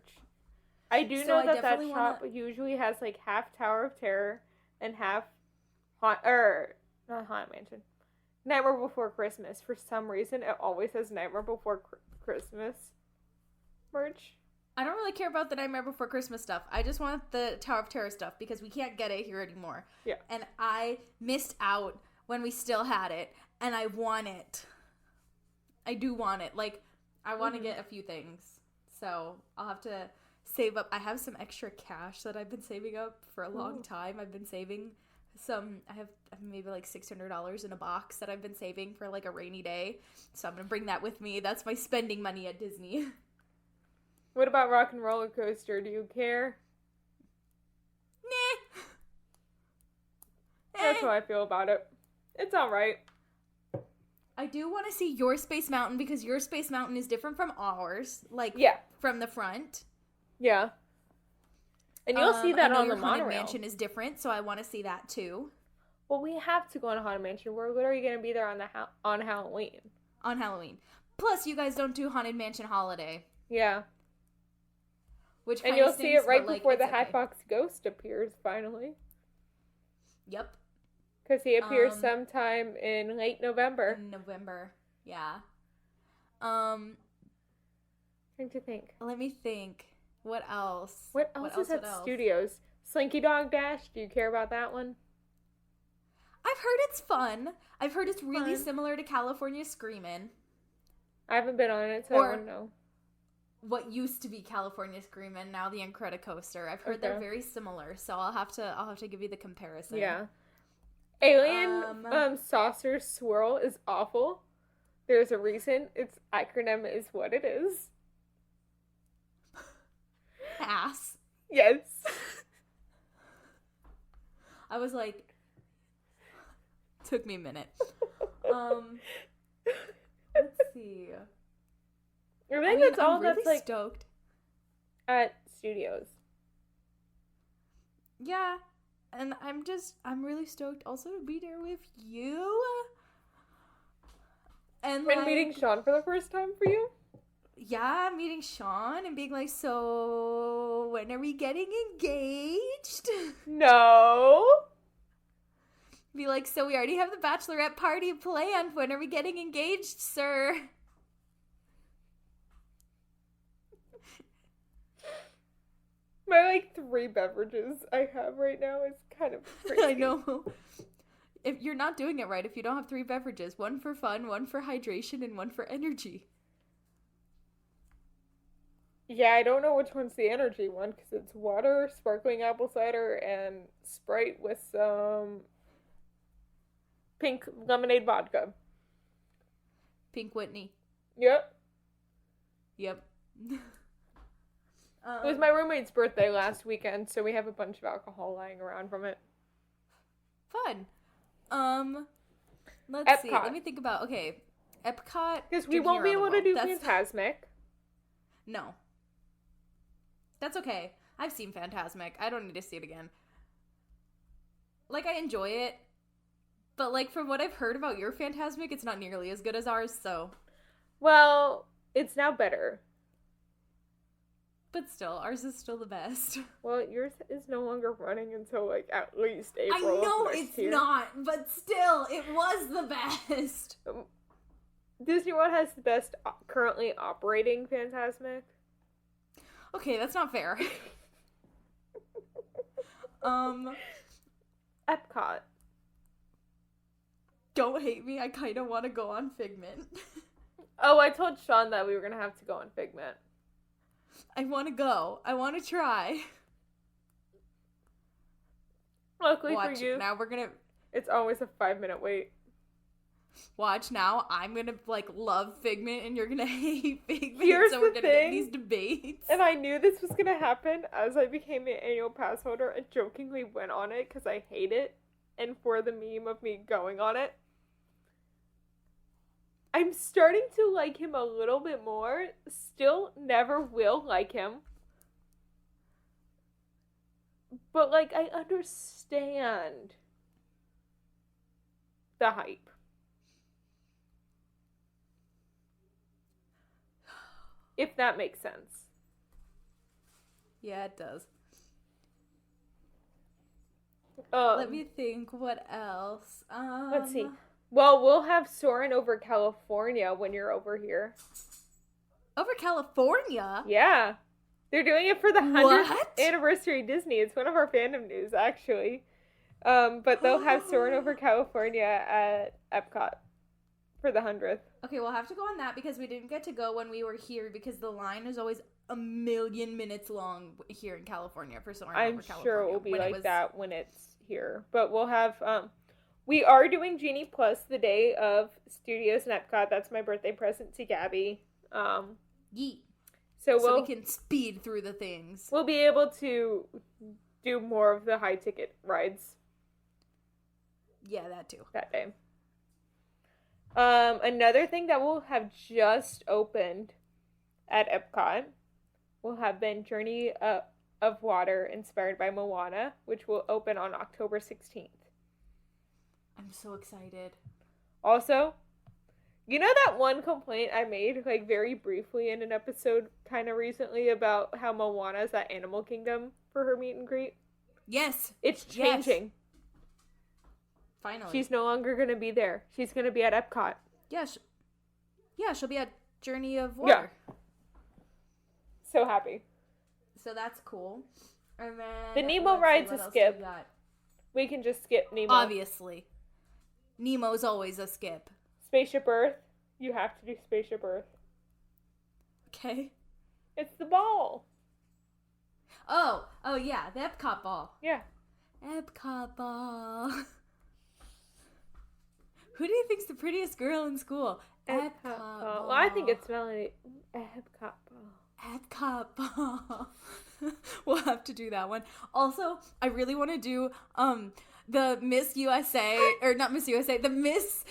I do So know I that definitely shop usually has like half Tower of Terror and half not Haunted Mansion. Nightmare Before Christmas. For some reason, it always has Nightmare Before Christmas merch. I don't really care about the Nightmare Before Christmas stuff. I just want the Tower of Terror stuff because we can't get it here anymore. Yeah. And I missed out when we still had it, and I want it. I do want it. Like, I want to get a few things. So, I'll have to save up. I have some extra cash that I've been saving up for a long time. I've been saving I have maybe like $600 in a box that I've been saving for like a rainy day. So, I'm going to bring that with me. That's my spending money at Disney. What about Rock and Roller Coaster? Do you care? Nah. That's how I feel about it. It's alright. I do want to see your Space Mountain because your Space Mountain is different from ours. Like, Yeah. from the front. Yeah. And you'll see that on the Haunted monorail. Mansion is different, so I want to see that too. Well, we have to go on Haunted Mansion. We're literally going to be there on Halloween. On Halloween. Plus, you guys don't do Haunted Mansion Holiday. Yeah. Which And kinda you'll see stinks, it right but, like, before the it's okay. Hatbox Ghost appears, finally. Yep. Because he appears sometime in late November. In November. Yeah. Trying to think. Let me think. What else? What else is at Studios? Slinky Dog Dash? Do you care about that one? I've heard it's fun. I've heard it's really Fun. similar to California Screamin'. I haven't been on it, so I wouldn't know. What used to be California Screamin', now the Incredicoaster. I've heard they're very similar, so I'll have to give you the comparison. Yeah. Alien Saucer Swirl is awful. There's a reason. Its acronym is what it is. Ass. Yes. I was like, took me a minute. Let's see. I think that's all I'm really that's like stoked. at Studios. Yeah, and I'm really stoked also to be there with you. And Been like, meeting Sean for the first time for you? Yeah, meeting Sean and being like, so when are we getting engaged? No. Be like, so we already have the bachelorette party planned. When are we getting engaged, sir? My, like, 3 beverages I have right now is kind of crazy. I know. If you're not doing it right, if you don't have 3 beverages, 1 for fun, 1 for hydration, and 1 for energy. Yeah, I don't know which one's the energy one, because it's water, sparkling apple cider, and Sprite with some pink lemonade vodka. Pink Whitney. Yep. Yep. It was my roommate's birthday last weekend, so we have a bunch of alcohol lying around from it. Fun. Let's see. Epcot. Let me think about, okay, Epcot. Because we won't be able to do Fantasmic. No. That's okay. I've seen Fantasmic. I don't need to see it again. Like, I enjoy it. But, like, from what I've heard about your Fantasmic, it's not nearly as good as ours, so. Well, it's now better. But still, ours is still the best. Well, yours is no longer running until, like, at least April. I know of next it's year. not, but still, it was the best. Disney World has the best currently operating Fantasmic. Okay, that's not fair. Epcot. Don't hate me, I kind of want to go on Figment. Oh, I told Sean that we were going to have to go on Figment. I want to go. I want to try. Luckily Watch, for you, now we're going to... it's always a 5-minute wait. Watch, now I'm going to, like, love Figment and you're going to hate Figment. Here's so we're the going to get thing, these debates. and I knew this was going to happen as I became an annual pass holder. I jokingly went on it because I hate it, and for the meme of me going on it. I'm starting to like him a little bit more. Still never will like him. But, like, I understand the hype. If that makes sense. Yeah, it does. Um, Let me think. What else? Let's see. Well, we'll have Soarin' over California when you're over here. Over California? Yeah. They're doing it for the 100th What? anniversary of Disney. It's one of our fandom news, actually. But they'll have Soarin' over California at Epcot for the 100th. Okay, we'll have to go on that because we didn't get to go when we were here because the line is always a million minutes long here in California for Soarin' I'm over California. sure it will be when like that when it's here. But we'll have... we are doing Genie Plus the day of Studios and Epcot. That's my birthday present to Gaby. Yeet. So we can speed through the things. we'll be able to do more of the high ticket rides Yeah, that too. that day. Another thing that will have just opened at Epcot will have been Journey of Water inspired by Moana, which will open on October 16th. I'm so excited. Also, you know that one complaint I made, like, very briefly in an episode kind of recently about how Moana's at Animal Kingdom for her meet and greet? Yes. It's Yes. changing. Finally. She's no longer going to be there. She's going to be at Epcot. Yeah, she'll be at Journey of Water. Yeah. So happy. So that's cool. And then The Nemo let's see, ride's what a else skip. we got? We can just skip Nemo. Obviously. Nemo's always a skip. Spaceship Earth. You have to do Spaceship Earth. Okay. It's the ball. Oh yeah, the Epcot ball. Yeah. Epcot ball. Who do you think's the prettiest girl in school? Epcot ball. Well, I think it's Melanie. Epcot ball. Epcot ball. We'll have to do that one. Also, I really want to do the Miss USA or not Miss USA, the Miss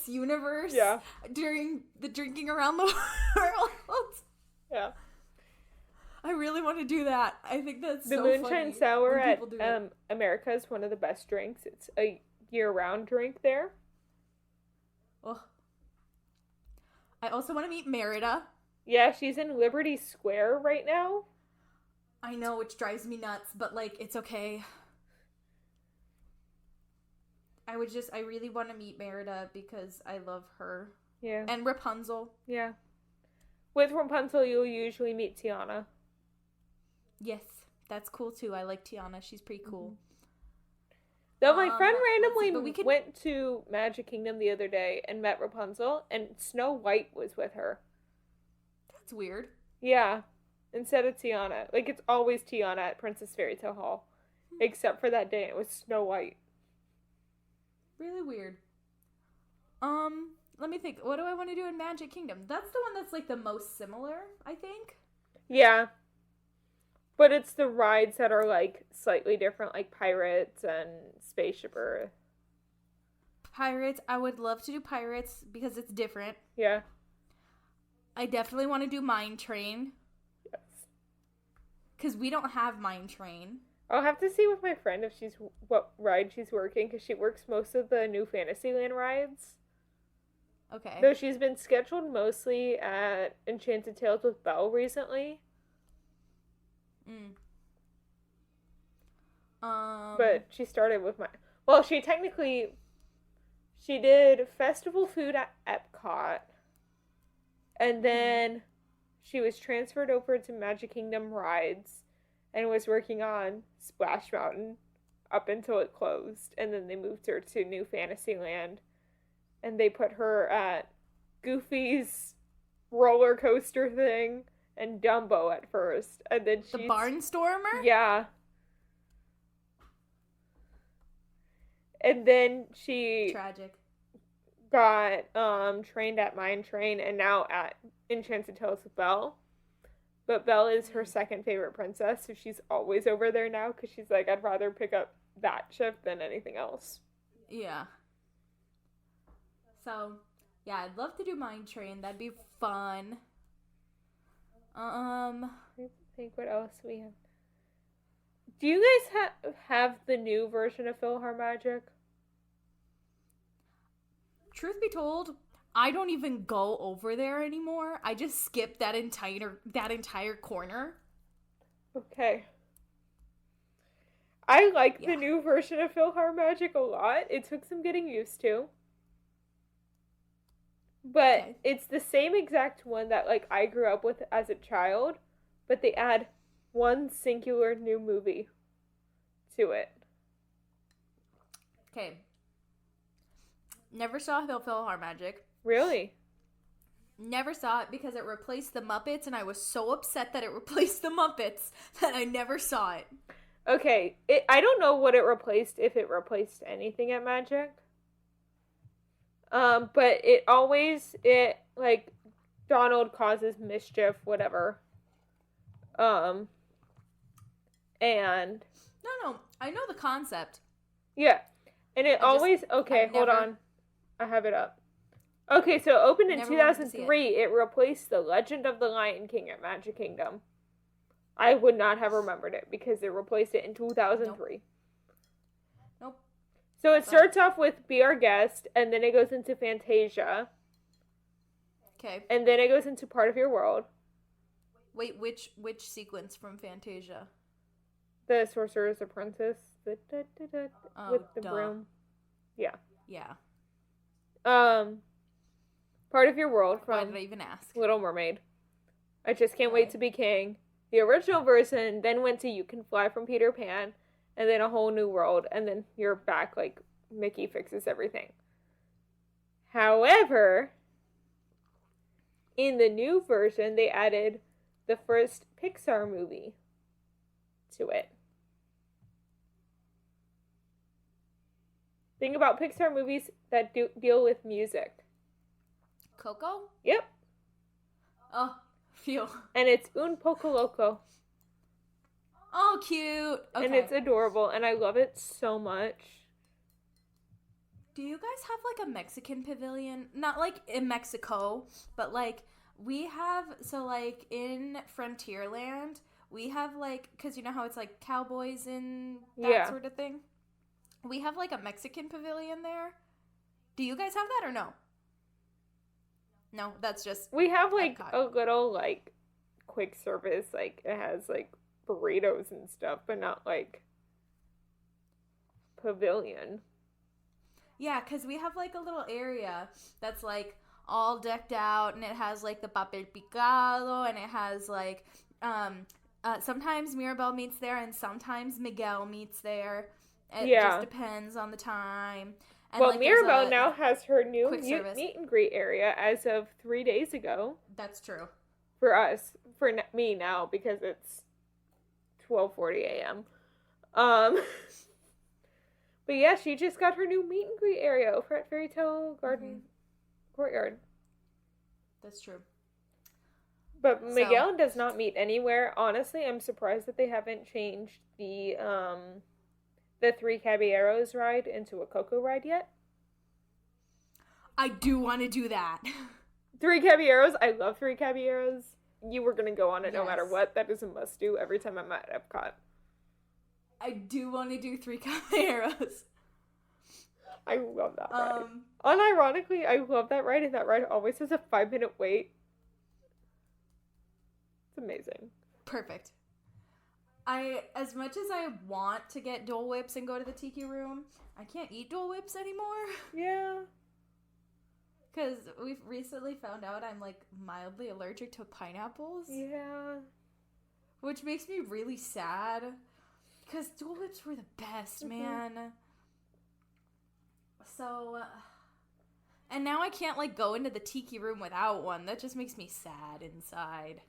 Universe. Yeah. During the drinking around the world. Yeah. I really want to do that. I think that's The so Moonshine funny Sour when at people do it. America is one of the best drinks. It's a year-round drink there. Oh. I also want to meet Merida. Yeah, she's in Liberty Square right now. I know, which drives me nuts, but, like, it's okay. I really want to meet Merida because I love her. Yeah. And Rapunzel. Yeah. With Rapunzel, you'll usually meet Tiana. Yes, that's cool too. I like Tiana. She's pretty cool. Though my friend let's see, randomly went to Magic Kingdom the other day and met Rapunzel, and Snow White was with her. That's weird. Yeah. Instead of Tiana. Like, it's always Tiana at Princess Fairy Tale Hall. Except for that day, it was Snow White. Really weird. Let me think. What do I want to do in Magic Kingdom? That's the one that's, like, the most similar, I think. Yeah. But it's the rides that are, like, slightly different, like Pirates and Spaceship Earth. Pirates. I would love to do Pirates because it's different. Yeah. I definitely want to do Mine Train. Yes. Because we don't have Mine Train. I'll have to see with my friend if what ride she's working, because she works most of the new Fantasyland rides. Okay. Though she's been scheduled mostly at Enchanted Tales with Belle recently. But she started with well, she did festival food at Epcot, and then she was transferred over to Magic Kingdom rides and was working on Splash Mountain up until it closed, and then they moved her to New Fantasyland, and they put her at Goofy's roller coaster thing and Dumbo at first, and then the Barnstormer? Yeah. And then she Tragic. got trained at Mine Train and now at Enchanted Tales with Belle. But Belle is her second favorite princess, so she's always over there now because she's like, I'd rather pick up that ship than anything else. Yeah. So, yeah, I'd love to do Mine Train. That'd be fun. I think what else we have. Do you guys have the new version of PhilharMagic? Truth be told, I don't even go over there anymore. I just skip that entire corner. Okay. I like the new version of PhilharMagic a lot. It took some getting used to. But it's the same exact one that, like, I grew up with as a child, but they add one singular new movie to it. Okay. Never saw PhilharMagic. Really? Never saw it because it replaced the Muppets, and I was so upset that it replaced the Muppets that I never saw it. Okay, I don't know what it replaced, if it replaced anything at Magic. But like, Donald causes mischief, whatever. And... No, I know the concept. Yeah. And hold on. I have it up. Okay, so it opened in 2003. It replaced The Legend of the Lion King at Magic Kingdom. I would not have remembered it because it replaced it in 2003. Nope. So it starts off with Be Our Guest, and then it goes into Fantasia. Okay. And then it goes into Part of Your World. Wait, which sequence from Fantasia? The Sorcerer's Apprentice. With the broom. Yeah. Yeah. Part of Your World from Why did I even ask? Little Mermaid. I Just Can't Wait to Be King. The original version then went to You Can Fly from Peter Pan, and then A Whole New World, and then you're back like Mickey Fixes Everything. However, in the new version, they added the first Pixar movie to it. Think about Pixar movies that deal with music. Coco? Yep. Oh, phew. And it's Un Poco Loco. Oh, cute. Okay. And it's adorable, and I love it so much. Do you guys have, like, a Mexican pavilion? Not, like, in Mexico, but, like, we have, so, like, in Frontierland, we have, like, because you know how it's, like, cowboys and that sort of thing? We have, like, a Mexican pavilion there. Do you guys have that or no? No, that's just We have, like, Epcot. a little, like, quick service. Like, it has, like, burritos and stuff, but not, like, pavilion. Yeah, because we have, like, a little area that's, like, all decked out, and it has, like, the papel picado, and it has, like, sometimes Mirabelle meets there, and sometimes Miguel meets there. It just depends on the time. And, Well, like, there's Mirabelle a now has her new quick service. meet and greet area as of 3 days ago. That's true. For us. For me now, because it's 12:40 a.m. But yeah, she just got her new meet and greet area over at Fairy Tale Garden Courtyard. That's true. But Miguel does not meet anywhere. Honestly, I'm surprised that they haven't changed the Three Caballeros ride into a Coco ride yet. I do want to do that. Three Caballeros, I love Three Caballeros. You were gonna go on it no matter Yes. what. That is a must do every time I'm at Epcot. I do want to do Three Caballeros. I love that ride. Unironically, I love that ride, and that ride always has a 5-minute wait. It's amazing. Perfect. As much as I want to get Dole Whips and go to the Tiki Room, I can't eat Dole Whips anymore. Yeah. Because we've recently found out I'm, like, mildly allergic to pineapples. Yeah. Which makes me really sad. Because Dole Whips were the best, man. So, and now I can't, like, go into the Tiki Room without one. That just makes me sad inside.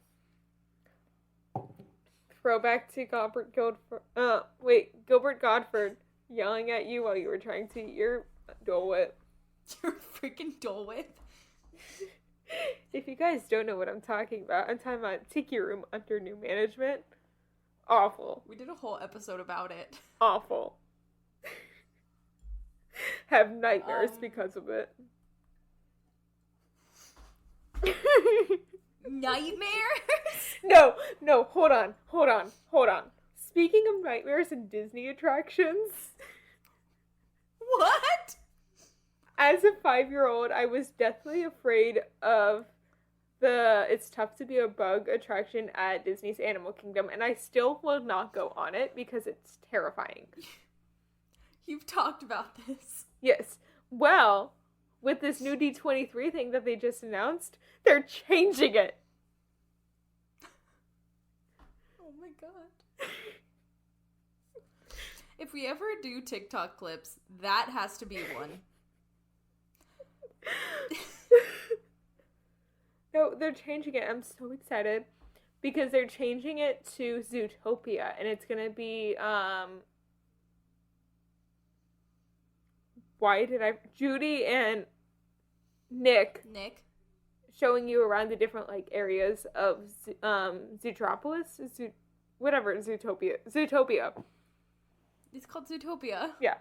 Throwback to Gilbert Godford yelling at you while you were trying to eat your Dole Whip. Your freaking Dole Whip. If you guys don't know what I'm talking about Tiki Room under new management. Awful. We did a whole episode about it. Awful. Have nightmares because of it. Nightmares? No, hold on. Speaking of nightmares and Disney attractions, What? as a 5-year-old, I was deathly afraid of the It's Tough to Be a Bug attraction at Disney's Animal Kingdom, and I still will not go on it because it's terrifying. You've talked about this. Yes. Well, with this new D23 thing that they just announced, they're changing it. Oh my god. If we ever do TikTok clips, that has to be one. No, they're changing it. I'm so excited because they're changing it to Zootopia, and it's gonna be Judy and Nick showing you around the different like areas of Zootropolis, Zootopia. It's called Zootopia. Yeah.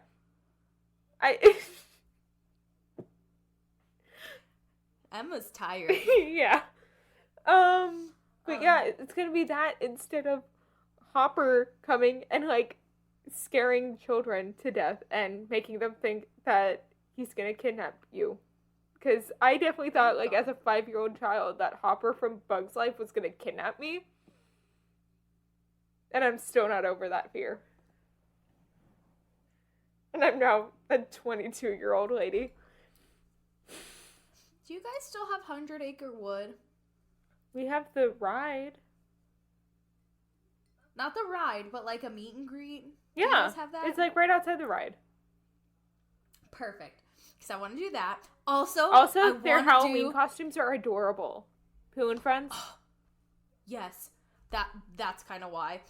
Emma's tired. Yeah. But yeah, it's gonna be that instead of Hopper coming and like scaring children to death and making them think that he's gonna kidnap you. Because I definitely thought, like, as a 5-year-old child, that Hopper from Bug's Life was gonna kidnap me. And I'm still not over that fear. And I'm now a 22-year-old lady. Do you guys still have 100 Acre Wood? We have the ride. Not the ride, but like a meet and greet. Yeah. Do you guys have that? It's like right outside the ride. Perfect. Because I want to do that. Also, their Halloween costumes are adorable. Pooh and Friends. Yes. That's kind of why.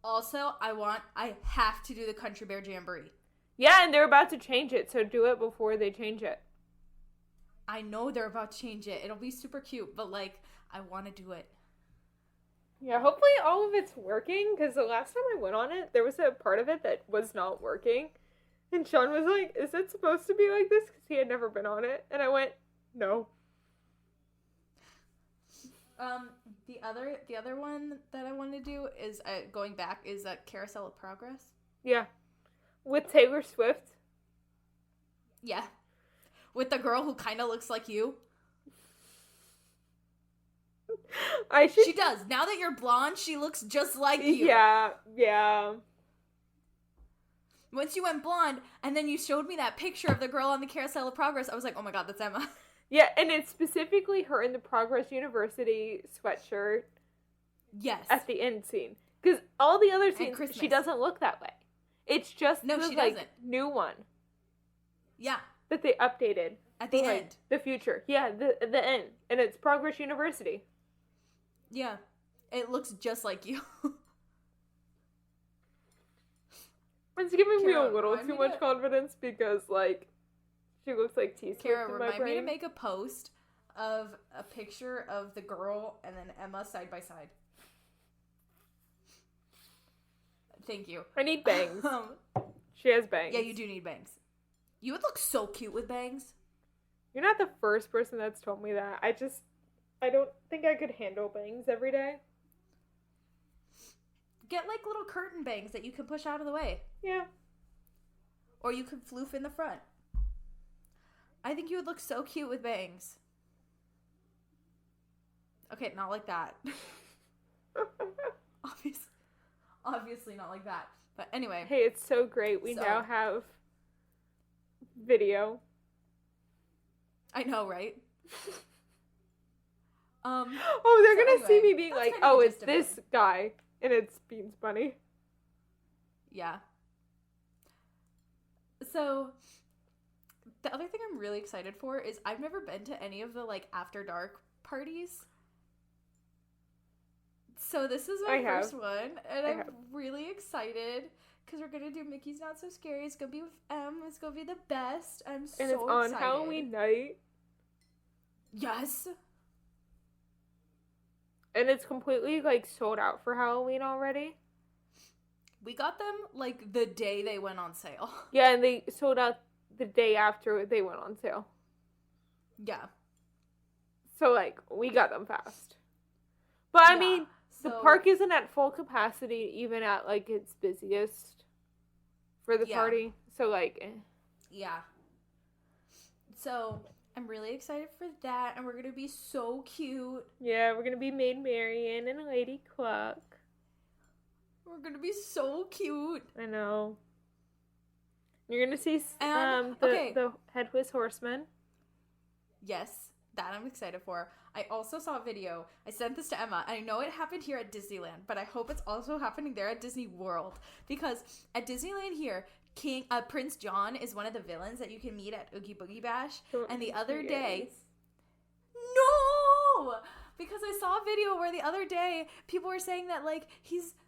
Also, I have to do the Country Bear Jamboree. Yeah, and they're about to change it, so do it before they change it. I know they're about to change it. It'll be super cute, but like, I want to do it. Yeah, hopefully all of it's working, because the last time I went on it, there was a part of it that was not working. And Sean was like, is it supposed to be like this? Because he had never been on it. And I went, no. The other one that I want to do is, going back, is a Carousel of Progress. Yeah. With Taylor Swift. Yeah. With the girl who kind of looks like you. I should. She does. Now that you're blonde, she looks just like you. Yeah. Once you went blonde, and then you showed me that picture of the girl on the Carousel of Progress, I was like, oh my god, that's Emma. Yeah, and it's specifically her in the Progress University sweatshirt. Yes. At the end scene. Because all the other scenes, Christmas. she doesn't look that way. It's just No, the, she like, doesn't. new one Yeah. that they updated. At the for, like, end. the future. Yeah, the end. And it's Progress University. Yeah. It looks just like you. It's giving me a Kara, little remind too me much to- confidence because, like, she looks like T-Swift Kara, in my remind me to brain. make a post of a picture of the girl and then Emma side by side. Thank you. I need bangs. She has bangs. Yeah, you do need bangs. You would look so cute with bangs. You're not the first person that's told me that. I don't think I could handle bangs every day. Get like little curtain bangs that you can push out of the way. Yeah. Or you could floof in the front. I think you would look so cute with bangs. Okay, not like that. Obviously not like that. But anyway. Hey, it's so great. We So- now have video. I know, right? Oh, they're So gonna see anyway, me being that's like, kind of oh, the it's gist of it. this guy. And it's Beans Bunny. Yeah. So, the other thing I'm really excited for is I've never been to any of the, like, after dark parties. So this is my I have. first one, and I I'm have. really excited because we're gonna do Mickey's Not So Scary. It's gonna be with M. It's gonna be the best. I'm so And it's excited. on Halloween night. Yes. And it's completely, like, sold out for Halloween already. We got them, like, the day they went on sale. Yeah, and they sold out the day after they went on sale. Yeah. So, like, we got them fast. But, I Yeah, mean, the so- park isn't at full capacity, even at, like, its busiest for the Yeah. party. So, like, Yeah. So, I'm really excited for that, and we're gonna be so cute. yeah, we're gonna be Maid Marian and Lady Cluck. We're gonna be so cute. I know. You're gonna see And, the okay. Headless Horseman. Yes, that I'm excited for. I also saw a video. I sent this to Emma, and I know it happened here at Disneyland, but I hope it's also happening there at Disney World. Because at Disneyland here, Prince John is one of the villains that you can meet at Oogie Boogie Bash. And the other day... No! Because I saw a video where the other day, people were saying that, like,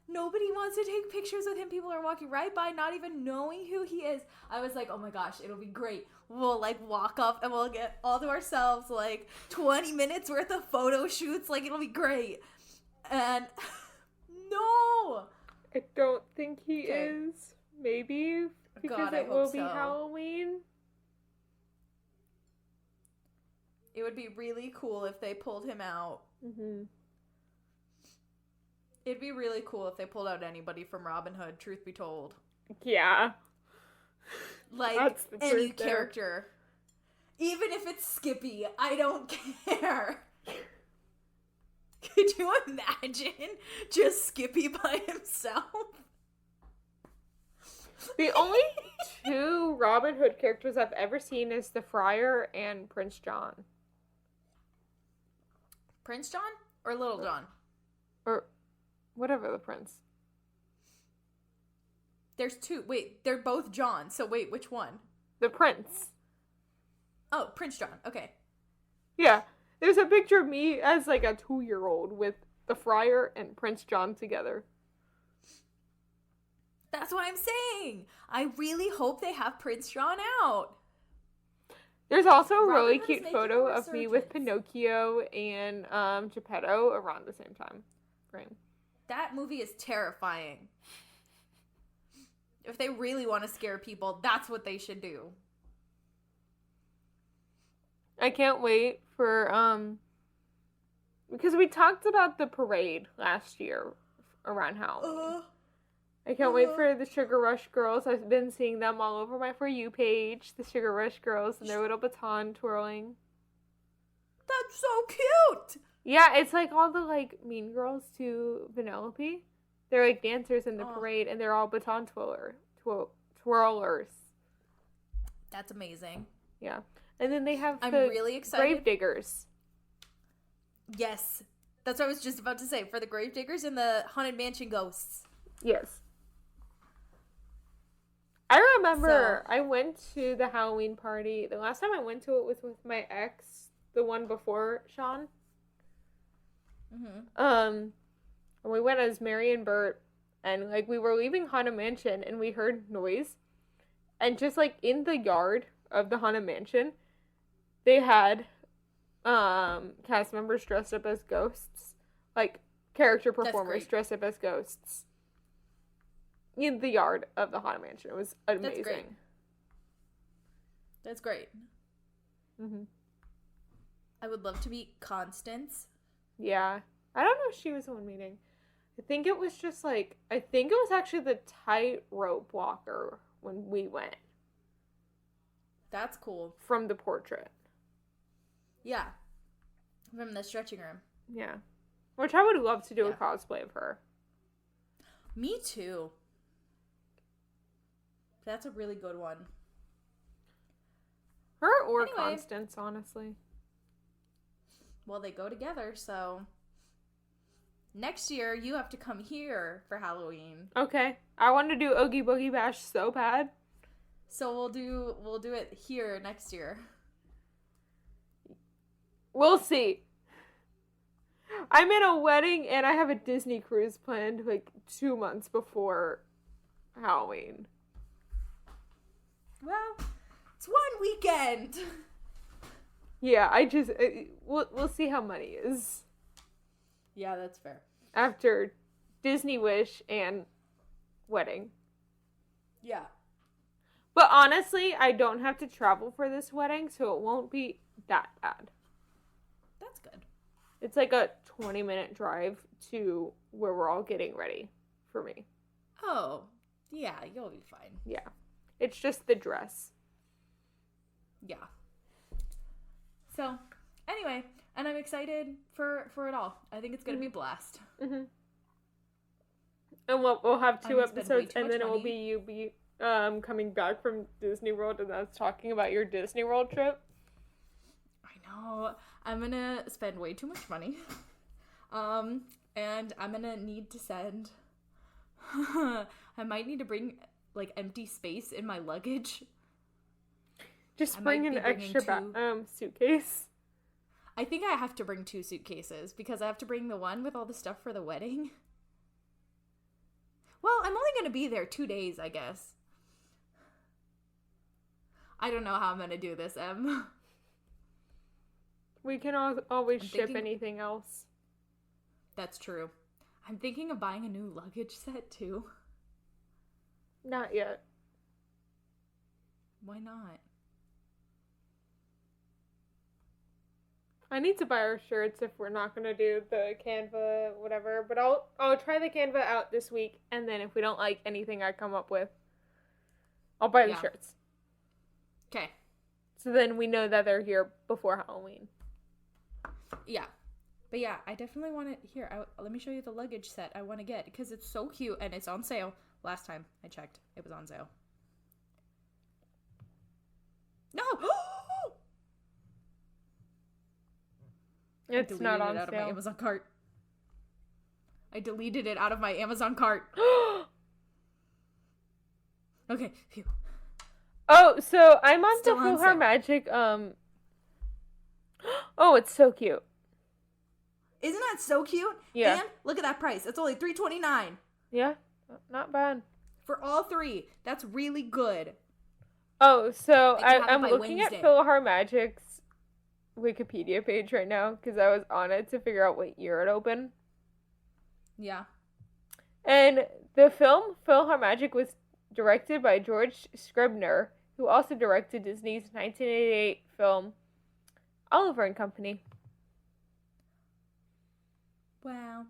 nobody wants to take pictures with him. People are walking right by, not even knowing who he is. I was like, oh my gosh, it'll be great. We'll, like, walk up and we'll get all to ourselves, like, 20 minutes worth of photo shoots. Like, it'll be great. And, no! I don't think he Okay. is. Maybe. Because God, I it will hope be so. Halloween. It would be really cool if they pulled him out. Mm-hmm. It'd be really cool if they pulled out anybody from Robin Hood, truth be told. Yeah. Like, That's the any truth there. character. Even if it's Skippy, I don't care. Could you imagine just Skippy by himself? The only two Robin Hood characters I've ever seen is the Friar and Prince John. Prince John or Little John? Or whatever the prince. There's two. Wait, they're both John. So wait, which one? The prince. Oh, Prince John. Okay. Yeah. There's a picture of me as like a 2-year-old with the Friar and Prince John together. That's what I'm saying. I really hope they have Prince John out. There's also a Robin really Hood is cute making photo a of me with resurgence. Pinocchio and Geppetto around the same time frame. That movie is terrifying. If they really want to scare people, that's what they should do. I can't wait for because we talked about the parade last year around Halloween. I can't wait for the Sugar Rush girls. I've been seeing them all over my For You page. The Sugar Rush girls and their little baton twirling. That's so cute. Yeah, it's like all the, like, mean girls to Vanellope. They're, like, dancers in the Oh. parade, and they're all baton twirlers. That's amazing. Yeah. And then they have I'm the really excited. grave diggers. Yes. That's what I was just about to say. For the Gravediggers and the Haunted Mansion ghosts. Yes. I remember I went to the Halloween party. The last time I went to it was with my ex, the one before Sean. Mm-hmm. And we went as Mary and Bert, and, like, we were leaving Haunted Mansion, and we heard noise, and just, like, in the yard of the Haunted Mansion, they had cast members dressed up as ghosts, like character performers great. dressed up as ghosts in the yard of the Haunted Mansion. It was amazing. That's great. That's great. Mm-hmm. I would love to meet Constance. Yeah. I don't know if she was the one meeting. I think it was just, like, I think it was actually the tightrope walker when we went That's cool. from the portrait. Yeah. From the stretching room. Yeah. Which I would love to do a Yeah. cosplay of her. Me too. That's a really good one. Her or Anyway. Constance, honestly. Well, they go together, so next year you have to come here for Halloween. Okay. I want to do Oogie Boogie Bash so bad. So we'll do it here next year. We'll see. I'm in a wedding and I have a Disney cruise planned, like, 2 months before Halloween. Well, it's one weekend. Yeah, we'll see how money is Yeah, that's fair. after Disney Wish and wedding. Yeah. But honestly, I don't have to travel for this wedding, so it won't be that bad. That's good. It's like a 20-minute drive to where we're all getting ready for me. Oh, yeah, you'll be fine. Yeah. It's just the dress. Yeah. So, anyway, and I'm excited for it all. I think it's going to be a blast. Mm-hmm. And we'll have 2 I'm gonna spend way episodes, too and much then it will money. be you coming back from Disney World and us talking about your Disney World trip. I know. I'm going to spend way too much money. And I'm going to need to send I might need to bring, like, empty space in my luggage. Just I bring might an be bringing extra suitcase. I think I have to bring 2 suitcases because I have to bring the one with all the stuff for the wedding. Well, I'm only going to be there 2 days, I guess. I don't know how I'm going to do this, Em. We can always I'm ship thinking- anything else. That's true. I'm thinking of buying a new luggage set, too. Not yet. Why not? I need to buy our shirts if we're not gonna do the Canva whatever, but I'll try the Canva out this week, and then if we don't like anything I come up with, I'll buy the Yeah. shirts. Okay. So then we know that they're here before Halloween. Yeah. But yeah, I definitely want it here. Let me show you the luggage set I want to get because it's so cute and it's on sale. Last time I checked, it was on sale. No! It's not on out of my sale. Amazon cart. I deleted it out of my Amazon cart. Okay, phew. Oh, so I'm on Still the on Full Her sale. Magic. Oh, it's so cute. Isn't that so cute? Yeah. And look at that price. It's only $3.29 Yeah, not bad. for all 3. That's really good. Oh, so I can have it I'm by looking Wednesday. at Phil Har Magic's Wikipedia page right now because I was on it to figure out what year it opened. Yeah. And the film Phil Har Magic was directed by George Scribner, who also directed Disney's 1988 film Oliver and Company. Wow.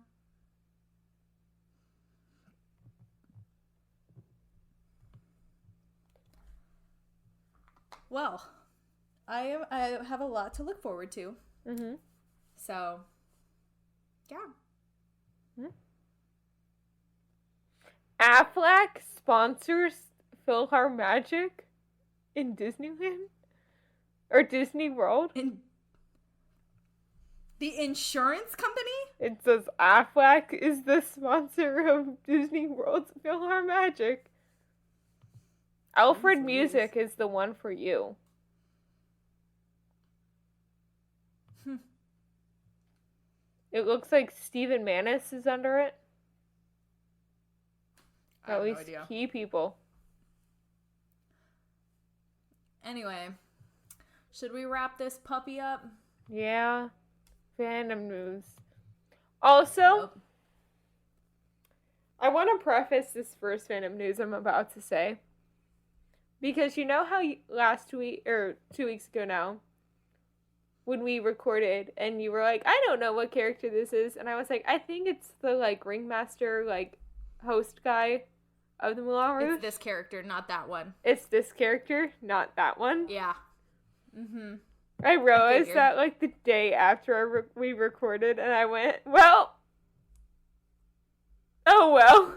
Well, I have a lot to look forward to. Mm-hmm. So, Yeah. Aflac sponsors PhilharMagic in Disneyland? Or Disney World? And the insurance company? It says Aflac is the sponsor of Disney World's PhilharMagic. Alfred Jeez Music is the one for you. It looks like Stephen Manis is under it. I At have no least idea. key people. Anyway, should we wrap this puppy up? Yeah. Fandom news. Also, Nope. I want to preface this first fandom news I'm about to say. Because you know how last week, or 2 weeks ago now, when we recorded and you were like, I don't know what character this is. And I was like, I think it's the, like, ringmaster, like, host guy of the Moulin Rouge. It's this character, not that one. It's this character, not that one. Yeah. Mm-hmm. I realized figured. that, like, the day after we recorded, and I went, well, oh, well.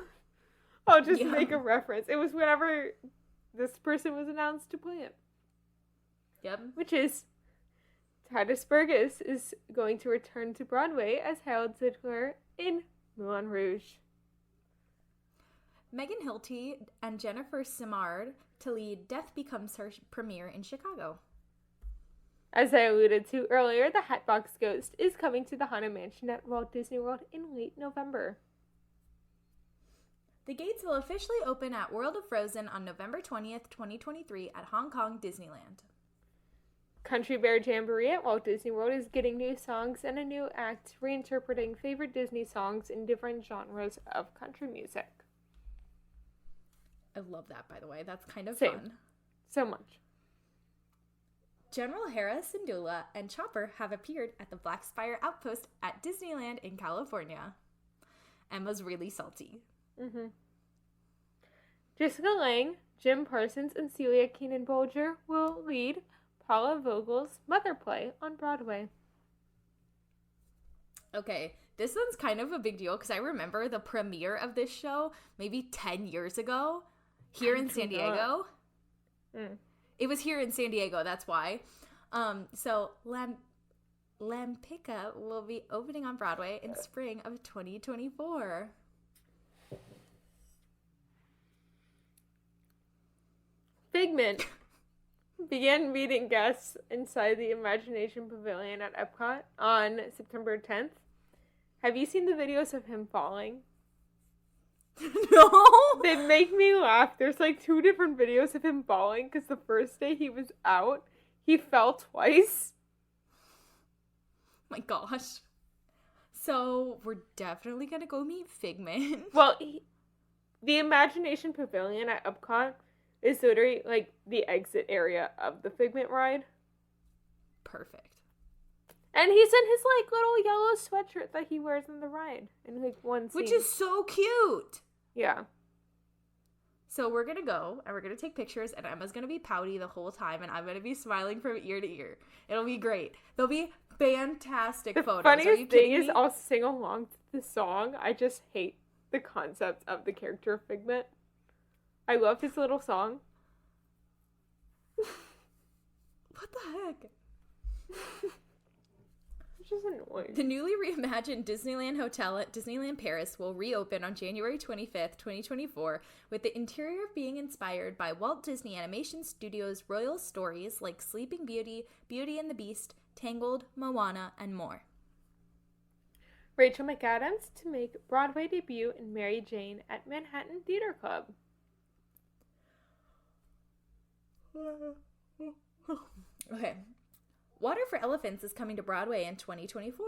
I'll just Yeah. make a reference. It was whenever this person was announced to play it. Yep. Which is Titus Burgess is going to return to Broadway as Harold Zidler in Moulin Rouge. Megan Hilty and Jennifer Simard to lead Death Becomes Her premiere in Chicago. As I alluded to earlier, the Hatbox Ghost is coming to the Haunted Mansion at Walt Disney World in late November. The gates will officially open at World of Frozen on November 20th, 2023 at Hong Kong Disneyland. Country Bear Jamboree at Walt Disney World is getting new songs and a new act reinterpreting favorite Disney songs in different genres of country music. I love that, by the way. That's kind of Same. fun. So much. General Hera Syndulla and Chopper have appeared at the Black Spire Outpost at Disneyland in California. Emma's really salty. Mm-hmm. Jessica Lange, Jim Parsons, and Celia Keenan-Bolger will lead Paula Vogel's Mother play on Broadway. Okay, this one's kind of a big deal because I remember the premiere of this show maybe 10 years ago here in San Diego. It was here in San Diego, that's why. So Lampica will be opening on Broadway in spring of 2024. Figment began meeting guests inside the Imagination Pavilion at Epcot on September 10th. Have you seen the videos of him falling? No! They make me laugh. There's like 2 different videos of him falling because the first day he was out, he fell twice. My gosh. So, we're definitely gonna go meet Figment. Well, the Imagination Pavilion at Epcot is literally like the exit area of the Figment ride. Perfect. And he's in his like little yellow sweatshirt that he wears in the ride in like one scene. Which is so cute! Yeah. So we're gonna go, and we're gonna take pictures, and Emma's gonna be pouty the whole time, and I'm gonna be smiling from ear to ear. It'll be great. There'll be fantastic The photos. Are you funniest thing kidding is me? I'll sing along to the song. I just hate the concept of the character of Figment. I love his little song. What the heck? It's just annoying. The newly reimagined Disneyland Hotel at Disneyland Paris will reopen on January 25th, 2024, with the interior being inspired by Walt Disney Animation Studios' royal stories like Sleeping Beauty, Beauty and the Beast, Tangled, Moana, and more. Rachel McAdams to make Broadway debut in Mary Jane at Manhattan Theater Club. Okay. Water for Elephants is coming to Broadway in 2024.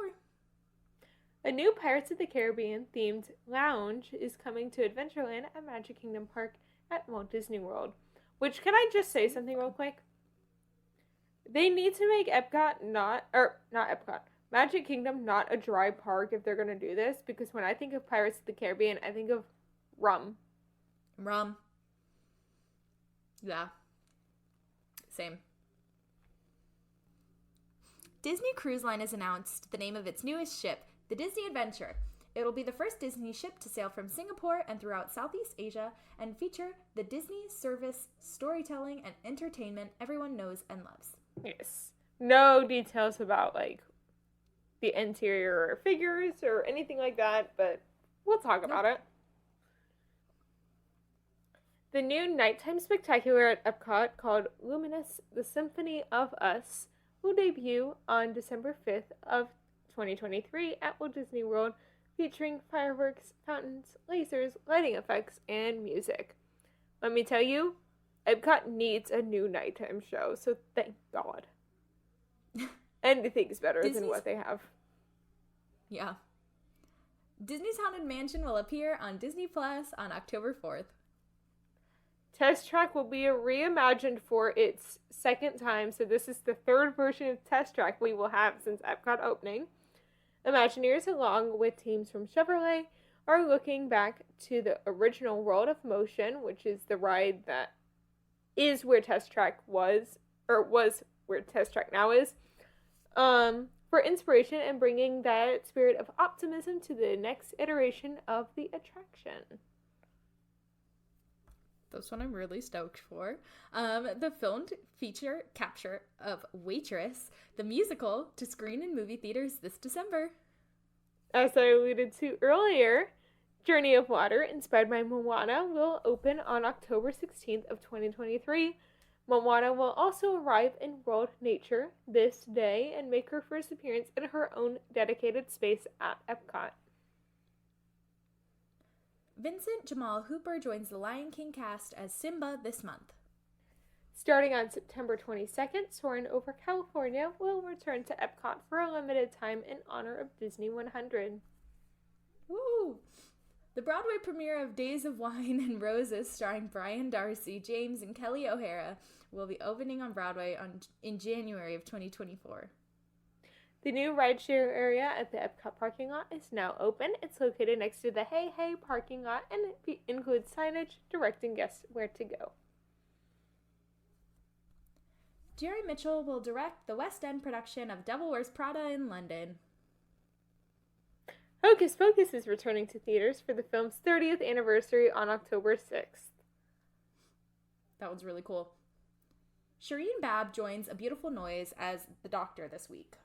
A new Pirates of the Caribbean themed lounge is coming to Adventureland at Magic Kingdom Park at Walt Disney World. Which, can I just say something real quick? They need to make Magic Kingdom not a dry park if they're going to do this, because when I think of Pirates of the Caribbean, I think of rum. Rum. Yeah. Same. Disney Cruise Line has announced the name of its newest ship, The Disney Adventure. It'll be the first Disney ship to sail from Singapore and throughout Southeast Asia and feature the Disney service storytelling and entertainment everyone knows and loves. Yes. No details about, like, the interior figures or anything like that, but we'll talk about it. The new nighttime spectacular at Epcot called Luminous, The Symphony of Us will debut on December 5th of 2023 at Walt Disney World, featuring fireworks, fountains, lasers, lighting effects, and music. Let me tell you, Epcot needs a new nighttime show, so thank God. Anything's better than what they have. Yeah. Disney's Haunted Mansion will appear on Disney Plus on October 4th. Test Track will be reimagined for its second time, so this is the third version of Test Track we will have since Epcot opening. Imagineers, along with teams from Chevrolet, are looking back to the original World of Motion, which is the ride that is where Test Track was where Test Track now is, for inspiration and bringing that spirit of optimism to the next iteration of the attraction. That's what I'm really stoked for. The filmed feature capture of Waitress, the musical, to screen in movie theaters this December. As I alluded to earlier, Journey of Water, inspired by Moana, will open on October 16th of 2023. Moana will also arrive in World Nature this day and make her first appearance in her own dedicated space at Epcot. Vincent Jamal Hooper joins the Lion King cast as Simba this month. Starting on September 22nd, Soarin' Over California will return to Epcot for a limited time in honor of Disney 100. Woo! The Broadway premiere of Days of Wine and Roses, starring Brian Darcy, James, and Kelly O'Hara, will be opening on Broadway in January of 2024. The new rideshare area at the Epcot parking lot is now open. It's located next to the Hey Hey parking lot and it includes signage directing guests where to go. Jerry Mitchell will direct the West End production of Devil Wears Prada in London. Hocus Pocus is returning to theaters for the film's 30th anniversary on October 6th. That one's really cool. Shireen Babb joins A Beautiful Noise as the Doctor this week.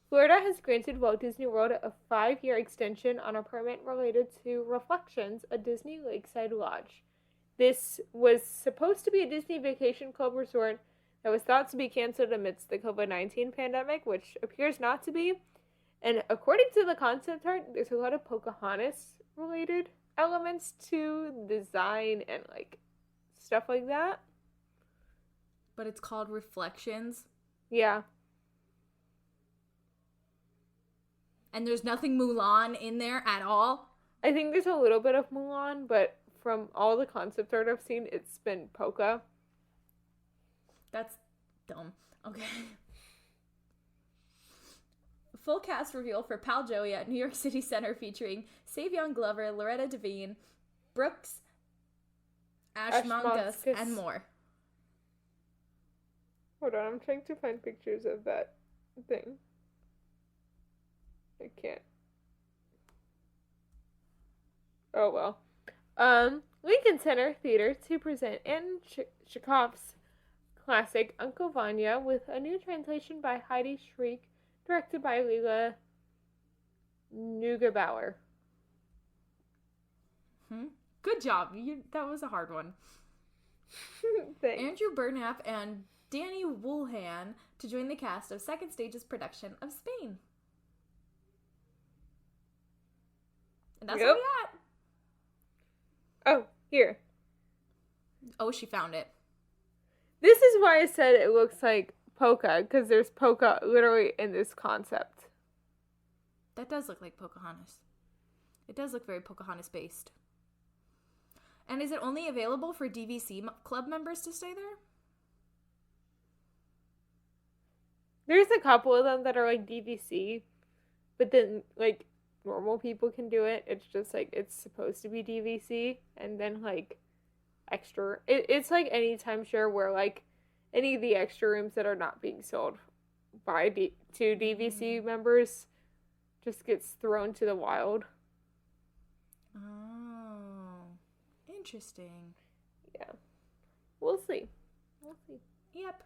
Florida has granted Walt Disney World a 5-year extension on a permit related to Reflections, a Disney lakeside lodge. This was supposed to be a Disney Vacation Club resort that was thought to be canceled amidst the COVID-19 pandemic, which appears not to be. And according to the concept art, there's a lot of Pocahontas-related elements to design and, like, stuff like that. But it's called Reflections. Yeah. And there's nothing Mulan in there at all? I think there's a little bit of Mulan, but from all the concept art I've seen, it's been Polka. That's dumb. Okay. Full cast reveal for Pal Joey at New York City Center featuring Savion Glover, Loretta Devine, Brooks, Ashmongus, and more. Hold on, I'm trying to find pictures of that thing. I can't. Oh well. Lincoln Center Theater to present Anne Chekhov's classic Uncle Vanya with a new translation by Heidi Schreck, directed by Leila Neugebauer. Good job. That was a hard one. Thanks. Andrew Burnap and Danny Woolhan to join the cast of Second Stage's production of Spain. And that's what we got. Oh, here. Oh, she found it. This is why I said it looks like polka, because there's polka literally in this concept. That does look like Pocahontas. It does look very Pocahontas-based. And is it only available for DVC club members to stay there? There's a couple of them that are like DVC, but then like normal people can do it. It's just like it's supposed to be DVC, and then like extra. It's like any timeshare where like any of the extra rooms that are not being sold by to DVC members just gets thrown to the wild. Oh, interesting. Yeah. We'll see. Yep.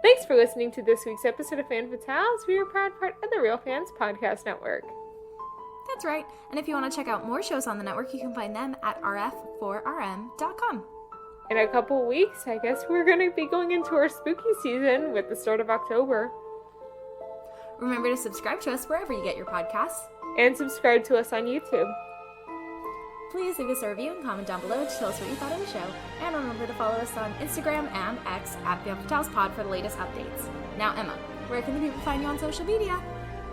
Thanks for listening to this week's episode of Fan Fatales. We are a proud part of the Real Fans Podcast Network. That's right. And if you want to check out more shows on the network, you can find them at rf4rm.com. In a couple weeks, I guess we're going to be going into our spooky season with the start of October. Remember to subscribe to us wherever you get your podcasts. And subscribe to us on YouTube. Please leave us a review and comment down below to tell us what you thought of the show. And remember to follow us on Instagram and X at FanFatalesPod for the latest updates. Now, Emma, where can the people find you on social media?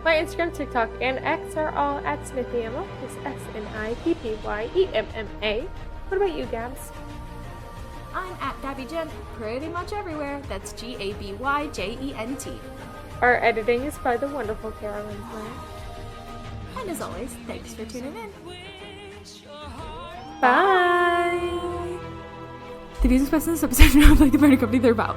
My Instagram, TikTok, and X are all at SnippyEmma. That's SNIPPYEMMA. What about you, Gabs? I'm at GabyGent pretty much everywhere. That's GABYJENT. Our editing is by the wonderful Carolyn Flynn. And as always, thanks for tuning in. Bye! The views expressed in this episode do not reflect the parent company they're about.